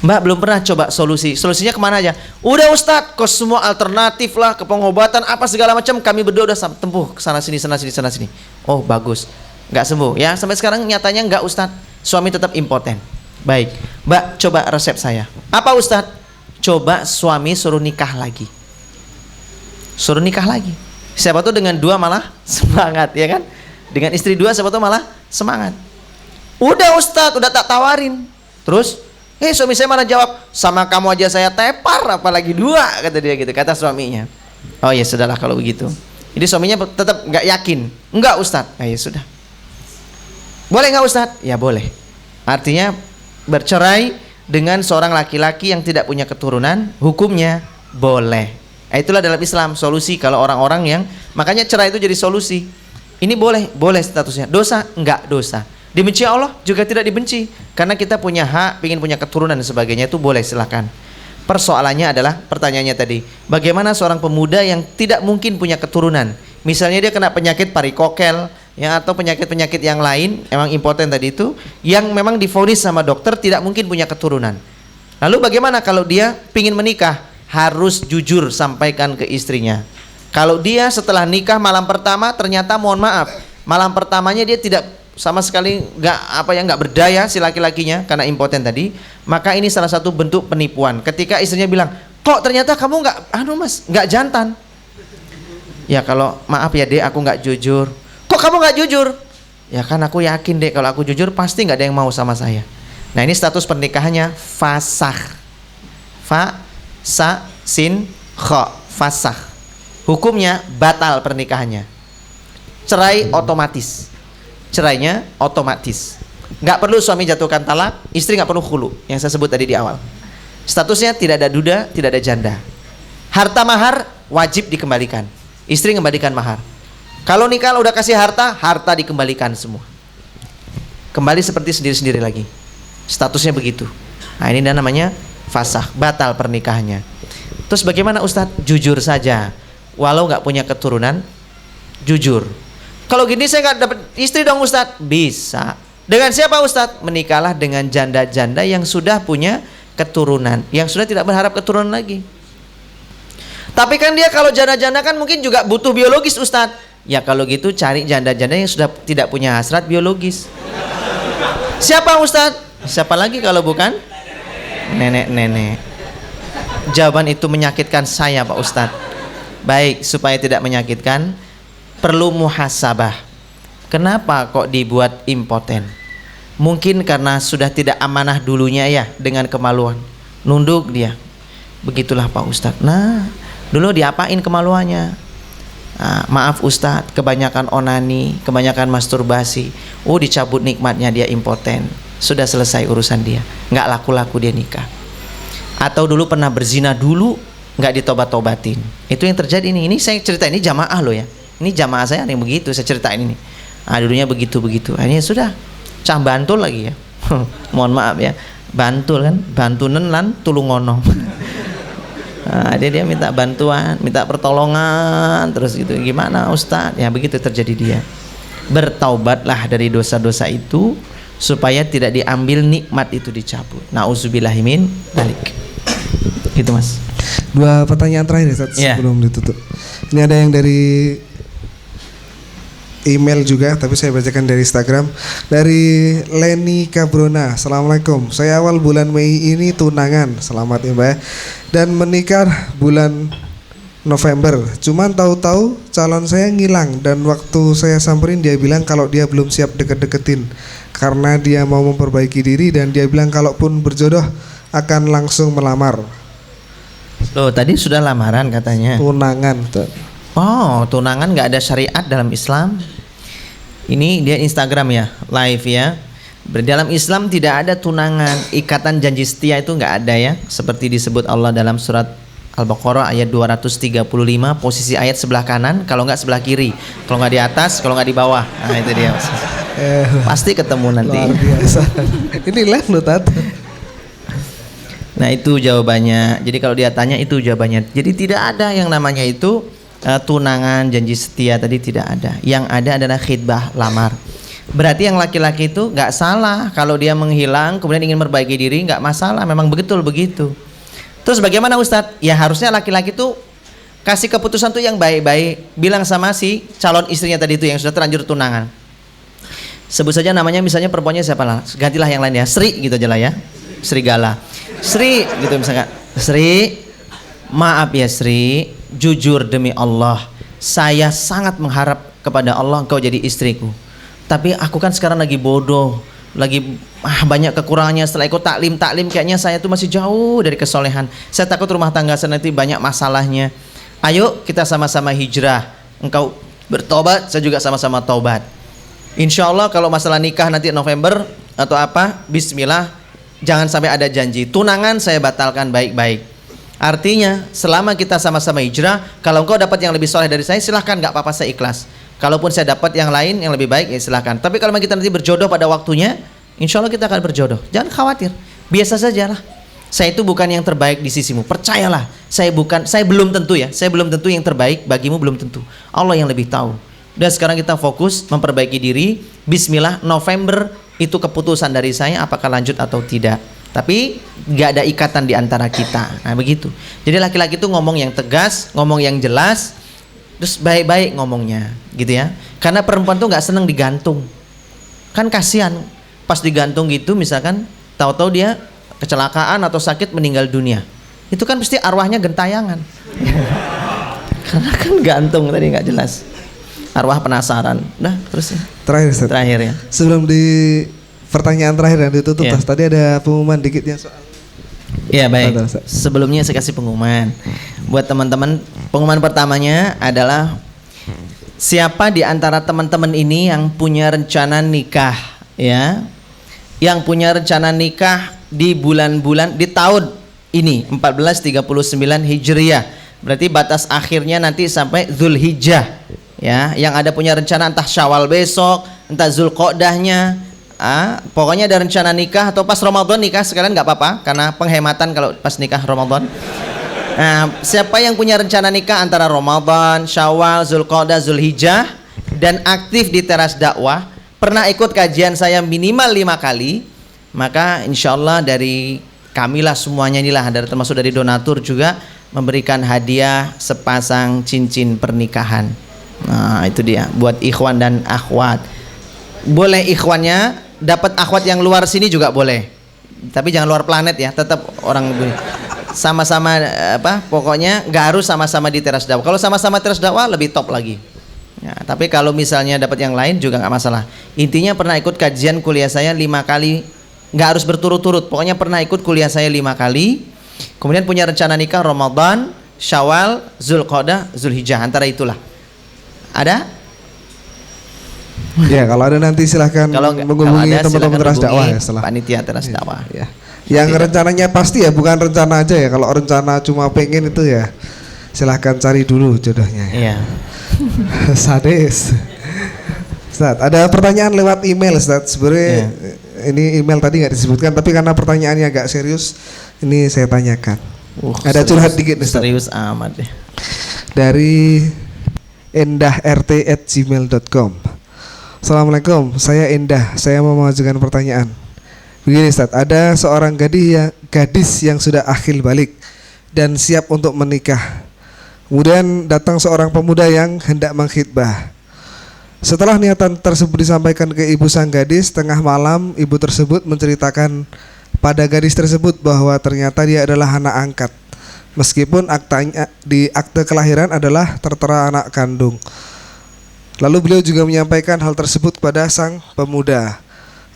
Mbak belum pernah coba solusi. Solusinya kemana aja? Udah Ustadz, ke semua alternatif lah, ke pengobatan apa segala macam. Kami berdua udah tempuh sana sini. Oh bagus, nggak sembuh ya. Sampai sekarang nyatanya nggak Ustadz. Suami tetap impoten. Baik, Mbak coba resep saya. Apa Ustadz? Coba suami suruh nikah lagi. Suruh nikah lagi. Siapa tuh dengan dua malah semangat ya kan? Dengan istri dua siapa tuh malah semangat. Udah Ustadz, udah tak tawarin. Terus, suami saya malah jawab, sama kamu aja saya tepar, apalagi dua, kata dia gitu, kata suaminya. Oh ya sudahlah kalau begitu. Jadi suaminya tetap nggak yakin. Enggak Ustadz. Ya sudah. Boleh nggak Ustadz? Ya boleh. Artinya bercerai dengan seorang laki-laki yang tidak punya keturunan, hukumnya boleh. Itulah dalam Islam solusi kalau orang-orang yang, makanya cerai itu jadi solusi. Ini boleh statusnya. Dosa? Enggak dosa. Dibenci Allah juga tidak dibenci, karena kita punya hak, ingin punya keturunan dan sebagainya, itu boleh, silahkan. Persoalannya adalah pertanyaannya tadi, bagaimana seorang pemuda yang tidak mungkin punya keturunan, misalnya dia kena penyakit parikokel ya, atau penyakit-penyakit yang lain, emang impoten tadi itu, yang memang divonis sama dokter tidak mungkin punya keturunan. Lalu bagaimana kalau dia ingin menikah? Harus jujur sampaikan ke istrinya. Kalau dia setelah nikah malam pertama ternyata mohon maaf, malam pertamanya dia tidak sama sekali nggak berdaya si laki-lakinya karena impoten tadi, maka ini salah satu bentuk penipuan. Ketika istrinya bilang, kok ternyata kamu nggak jantan. Ya kalau maaf ya dek, aku nggak jujur. Kok kamu nggak jujur? Ya kan aku yakin dek kalau aku jujur pasti nggak ada yang mau sama saya. Nah ini status pernikahannya fasakh. Fasakh. Hukumnya batal pernikahannya. Cerai otomatis. Cerainya otomatis, nggak perlu suami jatuhkan talak, istri nggak perlu khulu, yang saya sebut tadi di awal. Statusnya tidak ada duda, tidak ada janda. Harta mahar wajib dikembalikan, istri kembalikan mahar. Kalau nikah udah kasih harta dikembalikan semua, kembali seperti sendiri-sendiri lagi. Statusnya begitu. Nah ini namanya fasakh, batal pernikahannya. Terus bagaimana Ustadz? Jujur saja, walau nggak punya keturunan, jujur. Kalau gini saya nggak dapat istri dong Ustadz. Bisa. Dengan siapa Ustadz? Menikahlah dengan janda-janda yang sudah punya keturunan, yang sudah tidak berharap keturunan lagi. Tapi kan dia kalau janda-janda kan mungkin juga butuh biologis Ustadz. Ya kalau gitu cari janda-janda yang sudah tidak punya hasrat biologis. Siapa Ustadz? Siapa lagi kalau bukan nenek-nenek. jawaban itu menyakitkan saya Pak Ustadz? Baik, supaya tidak menyakitkan, perlu muhasabah. Kenapa kok dibuat impoten? Mungkin karena sudah tidak amanah dulunya ya, dengan kemaluan. Nunduk dia. Begitulah Pak Ustadz. Nah, dulu diapain kemaluannya? Maaf Ustadz, kebanyakan onani, kebanyakan masturbasi. Dicabut nikmatnya, dia impoten. Sudah selesai urusan dia, nggak laku-laku dia nikah. Atau dulu pernah berzina dulu, nggak ditobat-tobatin. Itu yang terjadi ini. Ini saya cerita, ini jamaah loh ya. Ini jamaah saya yang begitu, saya ceritain ini. Dulunya begitu-begitu. Ini sudah cah Bantul lagi ya. Mohon maaf ya, Bantul kan, Bantunen lan tulungono. Dia minta bantuan, minta pertolongan terus gitu. Gimana Ustadz? Ya begitu terjadi dia. Bertaubatlah dari dosa-dosa itu supaya tidak diambil nikmat itu dicabut. Nauzubillahimin dzalik. Gitu Mas. 2 pertanyaan terakhir Ustaz, sebelum ditutup. Ini ada yang dari email juga, tapi saya bacakan dari Instagram. Dari Leni Cabrona. Assalamualaikum. Saya awal bulan Mei ini tunangan. Selamat ya Mbak ya. Dan menikah bulan November. Cuman tahu-tahu calon saya ngilang, dan waktu saya samperin dia bilang kalau dia belum siap deket-deketin karena dia mau memperbaiki diri, dan dia bilang kalaupun berjodoh akan langsung melamar. Loh, tadi sudah lamaran katanya. Tunangan. Tunangan nggak ada syariat dalam Islam. Ini dia Instagram ya, live ya. Dalam Islam tidak ada tunangan, ikatan janji setia itu nggak ada ya. Seperti disebut Allah dalam surat Al-Baqarah ayat 235, posisi ayat sebelah kanan, kalau nggak sebelah kiri, kalau nggak di atas, kalau nggak di bawah. Nah itu dia. Pasti ketemu nanti. Luar biasa. Ini live loh Tat. Nah itu jawabannya. Jadi kalau dia tanya itu jawabannya. Jadi tidak ada yang namanya itu tunangan, janji setia tadi tidak ada. Yang ada adalah khidbah, lamar. Berarti yang laki-laki itu nggak salah kalau dia menghilang kemudian ingin memperbaiki diri, nggak masalah. Memang betul begitu. Terus bagaimana Ustadz? Ya harusnya laki-laki itu kasih keputusan tuh yang baik-baik. Bilang sama si calon istrinya tadi itu yang sudah terlanjur tunangan. Sebut saja namanya, misalnya perempuannya siapa lah. Gantilah yang lain ya. Sri gitu aja lah ya. Serigala. Sri gitu misalkan. Sri, maaf ya Sri, jujur demi Allah, saya sangat mengharap kepada Allah engkau jadi istriku. Tapi aku kan sekarang lagi bodoh, lagi banyak kekurangannya. Setelah ikut taklim kayaknya saya tuh masih jauh dari kesolehan. Saya takut rumah tangga saya nanti banyak masalahnya. Ayo kita sama-sama hijrah. Engkau bertobat, saya juga sama-sama taubat. Insya Allah kalau masalah nikah nanti November atau apa, bismillah, jangan sampai ada janji. Tunangan saya batalkan baik-baik. Artinya selama kita sama-sama hijrah, kalau engkau dapat yang lebih soleh dari saya, silahkan, nggak apa-apa, saya ikhlas. Kalaupun saya dapat yang lain yang lebih baik, ya silahkan. Tapi kalau kita nanti berjodoh pada waktunya, insya Allah kita akan berjodoh. Jangan khawatir, biasa saja lah. Saya itu bukan yang terbaik di sisimu, percayalah. Saya belum tentu ya. Saya belum tentu yang terbaik bagimu, belum tentu. Allah yang lebih tahu. Dan sekarang kita fokus memperbaiki diri. Bismillah, November itu keputusan dari saya apakah lanjut atau tidak. Tapi nggak ada ikatan di antara kita. Nah begitu. Jadi laki-laki itu ngomong yang tegas, ngomong yang jelas, terus baik-baik ngomongnya, gitu ya. Karena perempuan tuh nggak seneng digantung. Kan kasihan pas digantung gitu, misalkan tahu-tahu dia kecelakaan atau sakit meninggal dunia. Itu kan pasti arwahnya gentayangan. Karena kan gantung tadi nggak jelas. Arwah penasaran. Nah terus Terakhir Ustaz. terakhir ya. Sebelum di pertanyaan terakhir yang ditutup, Ya. tadi ada pengumuman dikit yang soal. Ya baik. Betul, Ustaz. Sebelumnya saya kasih pengumuman buat teman-teman. Pengumuman pertamanya adalah siapa di antara teman-teman ini yang punya rencana nikah, ya, yang punya rencana nikah di bulan-bulan di tahun ini 1439 Hijriah. Berarti batas akhirnya nanti sampai Zulhijjah, ya. Yang ada punya rencana entah Syawal besok, entah Zulqa'dahnya. Pokoknya ada rencana nikah atau pas Ramadan nikah sekalian nggak apa-apa karena penghematan kalau pas nikah Ramadan. Nah, siapa yang punya rencana nikah antara Ramadan, Syawal, Zulqa'dah, Zulhijjah dan aktif di teras dakwah, pernah ikut kajian saya minimal 5 kali, maka insya Allah dari kamilah semuanya inilah, termasuk dari donatur juga memberikan hadiah sepasang cincin pernikahan. Nah itu dia buat ikhwan dan akhwat. Boleh ikhwannya dapat akhwat yang luar sini juga boleh, tapi jangan luar planet ya, tetap orang sama-sama pokoknya nggak harus sama-sama di teras dakwah. Kalau sama-sama teras dakwah lebih top lagi. Ya, tapi kalau misalnya dapat yang lain juga nggak masalah. Intinya pernah ikut kajian kuliah saya 5 kali, nggak harus berturut-turut. Pokoknya pernah ikut kuliah saya 5 kali. Kemudian punya rencana nikah Ramadan, Syawal, Zulqa'dah, Zulhijjah, antara itulah. Ada? Ya, kalau ada nanti silahkan menghubungi teman-teman teras dakwah ya setelah panitia teras dakwah. Ya. Yang rencananya pasti ya, bukan rencana aja ya. Kalau rencana cuma pengen itu ya silahkan cari dulu jodohnya. Iya. Sadis. Ustaz, ada pertanyaan lewat email Ustaz. Sebenarnya ini email tadi nggak disebutkan, tapi karena pertanyaannya agak serius, ini saya tanyakan. Ada curhat dikit Ustaz. Serius amat deh. Dari endahrt@gmail.com. Assalamualaikum, saya Endah. Saya mau mengajukan pertanyaan. Begini Ustaz, ada seorang gadis yang sudah akhil balik dan siap untuk menikah. Kemudian datang seorang pemuda yang hendak mengkhitbah. Setelah niatan tersebut disampaikan ke ibu sang gadis, tengah malam ibu tersebut menceritakan pada gadis tersebut bahwa ternyata dia adalah anak angkat. Meskipun di akte kelahiran adalah tertera anak kandung. Lalu beliau juga menyampaikan hal tersebut kepada sang pemuda.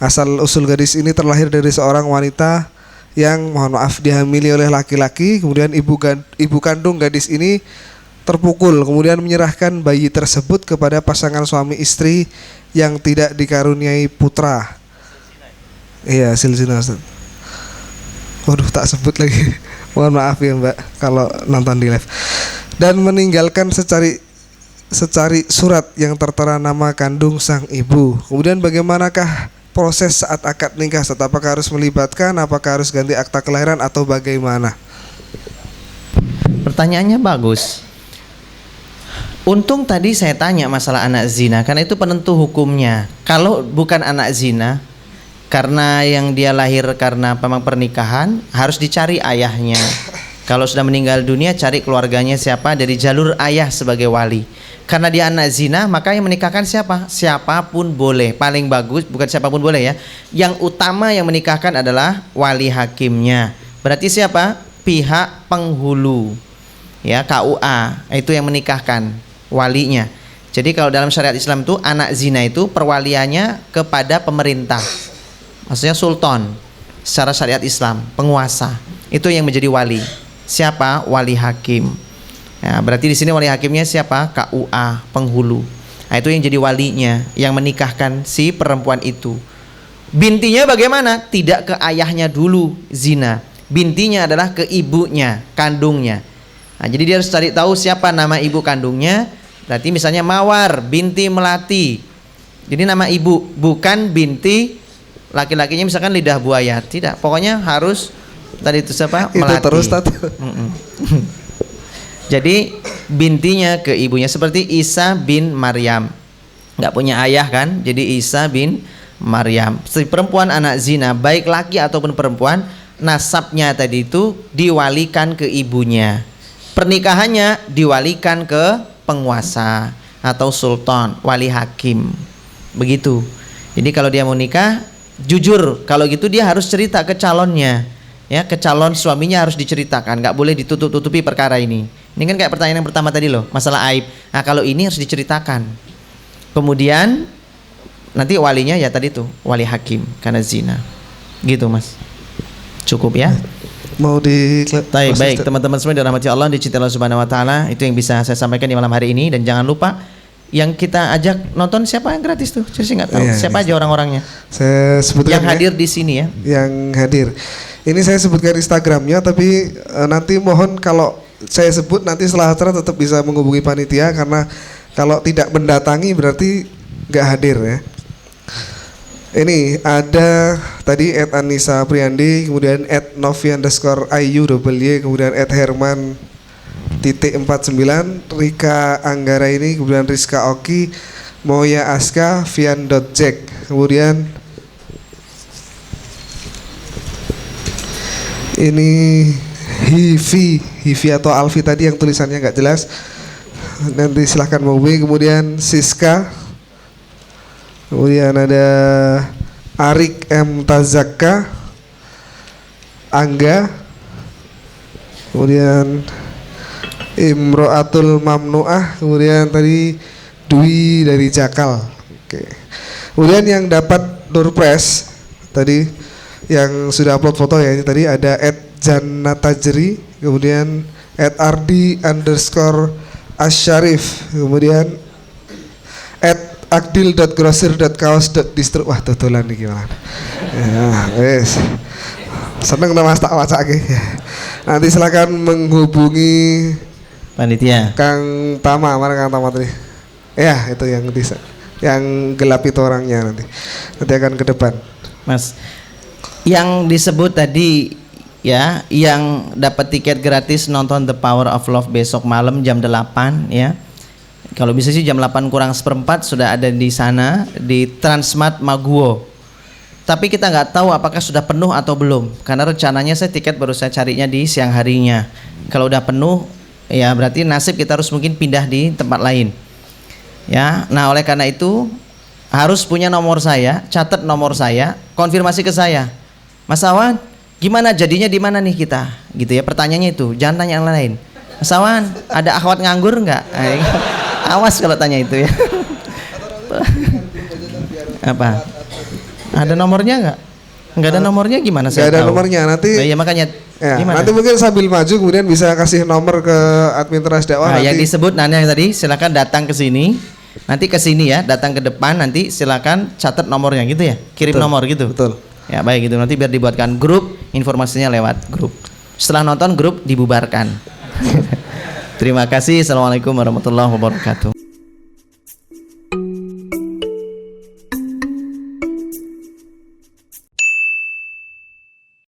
Asal usul gadis ini terlahir dari seorang wanita yang mohon maaf dihamili oleh laki-laki. Kemudian ibu kandung gadis ini terpukul, kemudian menyerahkan bayi tersebut kepada pasangan suami istri yang tidak dikaruniai putra. Iya, silzina Ustaz. Waduh, tak sebut lagi. Mohon maaf ya Mbak kalau nonton di live. Dan meninggalkan secari surat yang tertera nama kandung sang ibu. Kemudian bagaimanakah proses saat akad nikah? Apakah harus melibatkan, apakah harus ganti akta kelahiran atau bagaimana? Pertanyaannya bagus. Untung tadi saya tanya masalah anak zina, karena itu penentu hukumnya. Kalau bukan anak zina, karena yang dia lahir karena memang pernikahan, harus dicari ayahnya. Kalau sudah meninggal dunia, cari keluarganya siapa dari jalur ayah sebagai wali. Karena dia anak zina, maka yang menikahkan siapa? Siapapun boleh. Paling bagus, bukan siapapun boleh ya. Yang utama yang menikahkan adalah wali hakimnya. Berarti siapa? Pihak penghulu. Ya, KUA, itu yang menikahkan, walinya. Jadi kalau dalam syariat Islam itu anak zina itu perwaliannya kepada pemerintah. Maksudnya sultan. Secara syariat Islam, penguasa. Itu yang menjadi wali. Siapa? Wali hakim. Ya, berarti di sini wali hakimnya siapa? KUA, penghulu. Nah, itu yang jadi walinya, yang menikahkan si perempuan itu. Bintinya bagaimana? Tidak ke ayahnya dulu zina. Bintinya adalah ke ibunya, kandungnya. Nah, jadi dia harus cari tahu siapa nama ibu kandungnya. Berarti misalnya Mawar binti Melati. Jadi nama ibu, bukan binti laki-lakinya misalkan lidah buaya. Tidak, pokoknya harus tadi itu siapa? Melati. Itu terus tadi. Jadi bintinya ke ibunya, seperti Isa bin Maryam, nggak punya ayah kan, jadi Isa bin Maryam. Si perempuan anak zina, baik laki ataupun perempuan, nasabnya tadi itu diwalikan ke ibunya. Pernikahannya diwalikan ke penguasa atau sultan, wali hakim. Begitu. Jadi kalau dia mau nikah, jujur, kalau gitu dia harus cerita ke calonnya. Ya, ke calon suaminya harus diceritakan, nggak boleh ditutup-tutupi perkara ini. Ini kan kayak pertanyaan yang pertama tadi loh, masalah aib. Nah, kalau ini harus diceritakan. Kemudian nanti walinya ya tadi tuh, wali hakim karena zina. Gitu, Mas. Cukup ya? Mau di Baik, teman-teman semua dirahmati Allah, dicintai Allah Subhanahu wa taala. Itu yang bisa saya sampaikan di malam hari ini, dan jangan lupa yang kita ajak nonton siapa yang gratis tuh? Saya sih nggak tahu. Iya, siapa aja orang-orangnya? Saya sebutkan yang hadir di sini ya. Yang hadir. Ini saya sebutkan Instagramnya, tapi nanti mohon kalau saya sebut nanti setelah acara tetap bisa menghubungi panitia, karena kalau tidak mendatangi berarti nggak hadir ya. Ini ada tadi @Anissa Priandi, kemudian @novi_ayu_y, kemudian @herman_49, Rika Anggara ini, kemudian Rizka Oki, Moya Aska, Vian.jack, kemudian ini Hivi atau Alfi tadi yang tulisannya nggak jelas, nanti silahkan menghubungi. Kemudian Siska, kemudian ada Arik M. Tazaka, Angga, kemudian Imro'atul Mamnu'ah, kemudian tadi Dwi dari Jakal. Oke. Kemudian yang dapat door prize tadi yang sudah upload foto ya, ini tadi ada @jannatajri, kemudian @ardi_asyarif, kemudian @akdil.grosir.kaos.distro. Wah, tutulan nih gimana? Ya, wes. Seneng nama tak waca ke. Nanti silakan menghubungi Panitia. Kang Tama, mana Kang Tama tadi? Ya, itu yang bisa. Yang gelap itu orangnya nanti akan ke depan. Mas, yang disebut tadi ya, yang dapat tiket gratis nonton The Power of Love besok malam jam 8 ya. Kalau bisa sih jam 8 kurang seperempat sudah ada di sana di Transmart Maguwo. Tapi kita nggak tahu apakah sudah penuh atau belum, karena rencananya saya tiket baru saya carinya di siang harinya. Kalau udah penuh ya berarti nasib kita harus mungkin pindah di tempat lain. Ya, nah oleh karena itu harus punya nomor saya, catat nomor saya, konfirmasi ke saya. Mas Awan, gimana jadinya di mana nih kita? Gitu ya, pertanyaannya itu, jangan tanya yang lain. Mas Awan, ada akhwat nganggur nggak? Awas kalau tanya itu ya. Apa? Ada nomornya nggak? Nggak ada nomornya gimana saya Nggak ada tahu? nomornya nanti. Nah, iya makanya. Ya, Gimana? nanti mungkin sambil maju kemudian bisa kasih nomor ke admin Teras Dakwah. Nah, nanti. yang disebut nanti yang tadi silakan datang ke sini. Nanti ke sini ya, datang ke depan nanti silakan catat nomornya gitu ya. Kirim Betul, nomor gitu. betul. Ya, baik gitu. Nanti biar dibuatkan grup, informasinya lewat grup. Setelah nonton grup dibubarkan. Terima kasih. Assalamualaikum warahmatullahi wabarakatuh.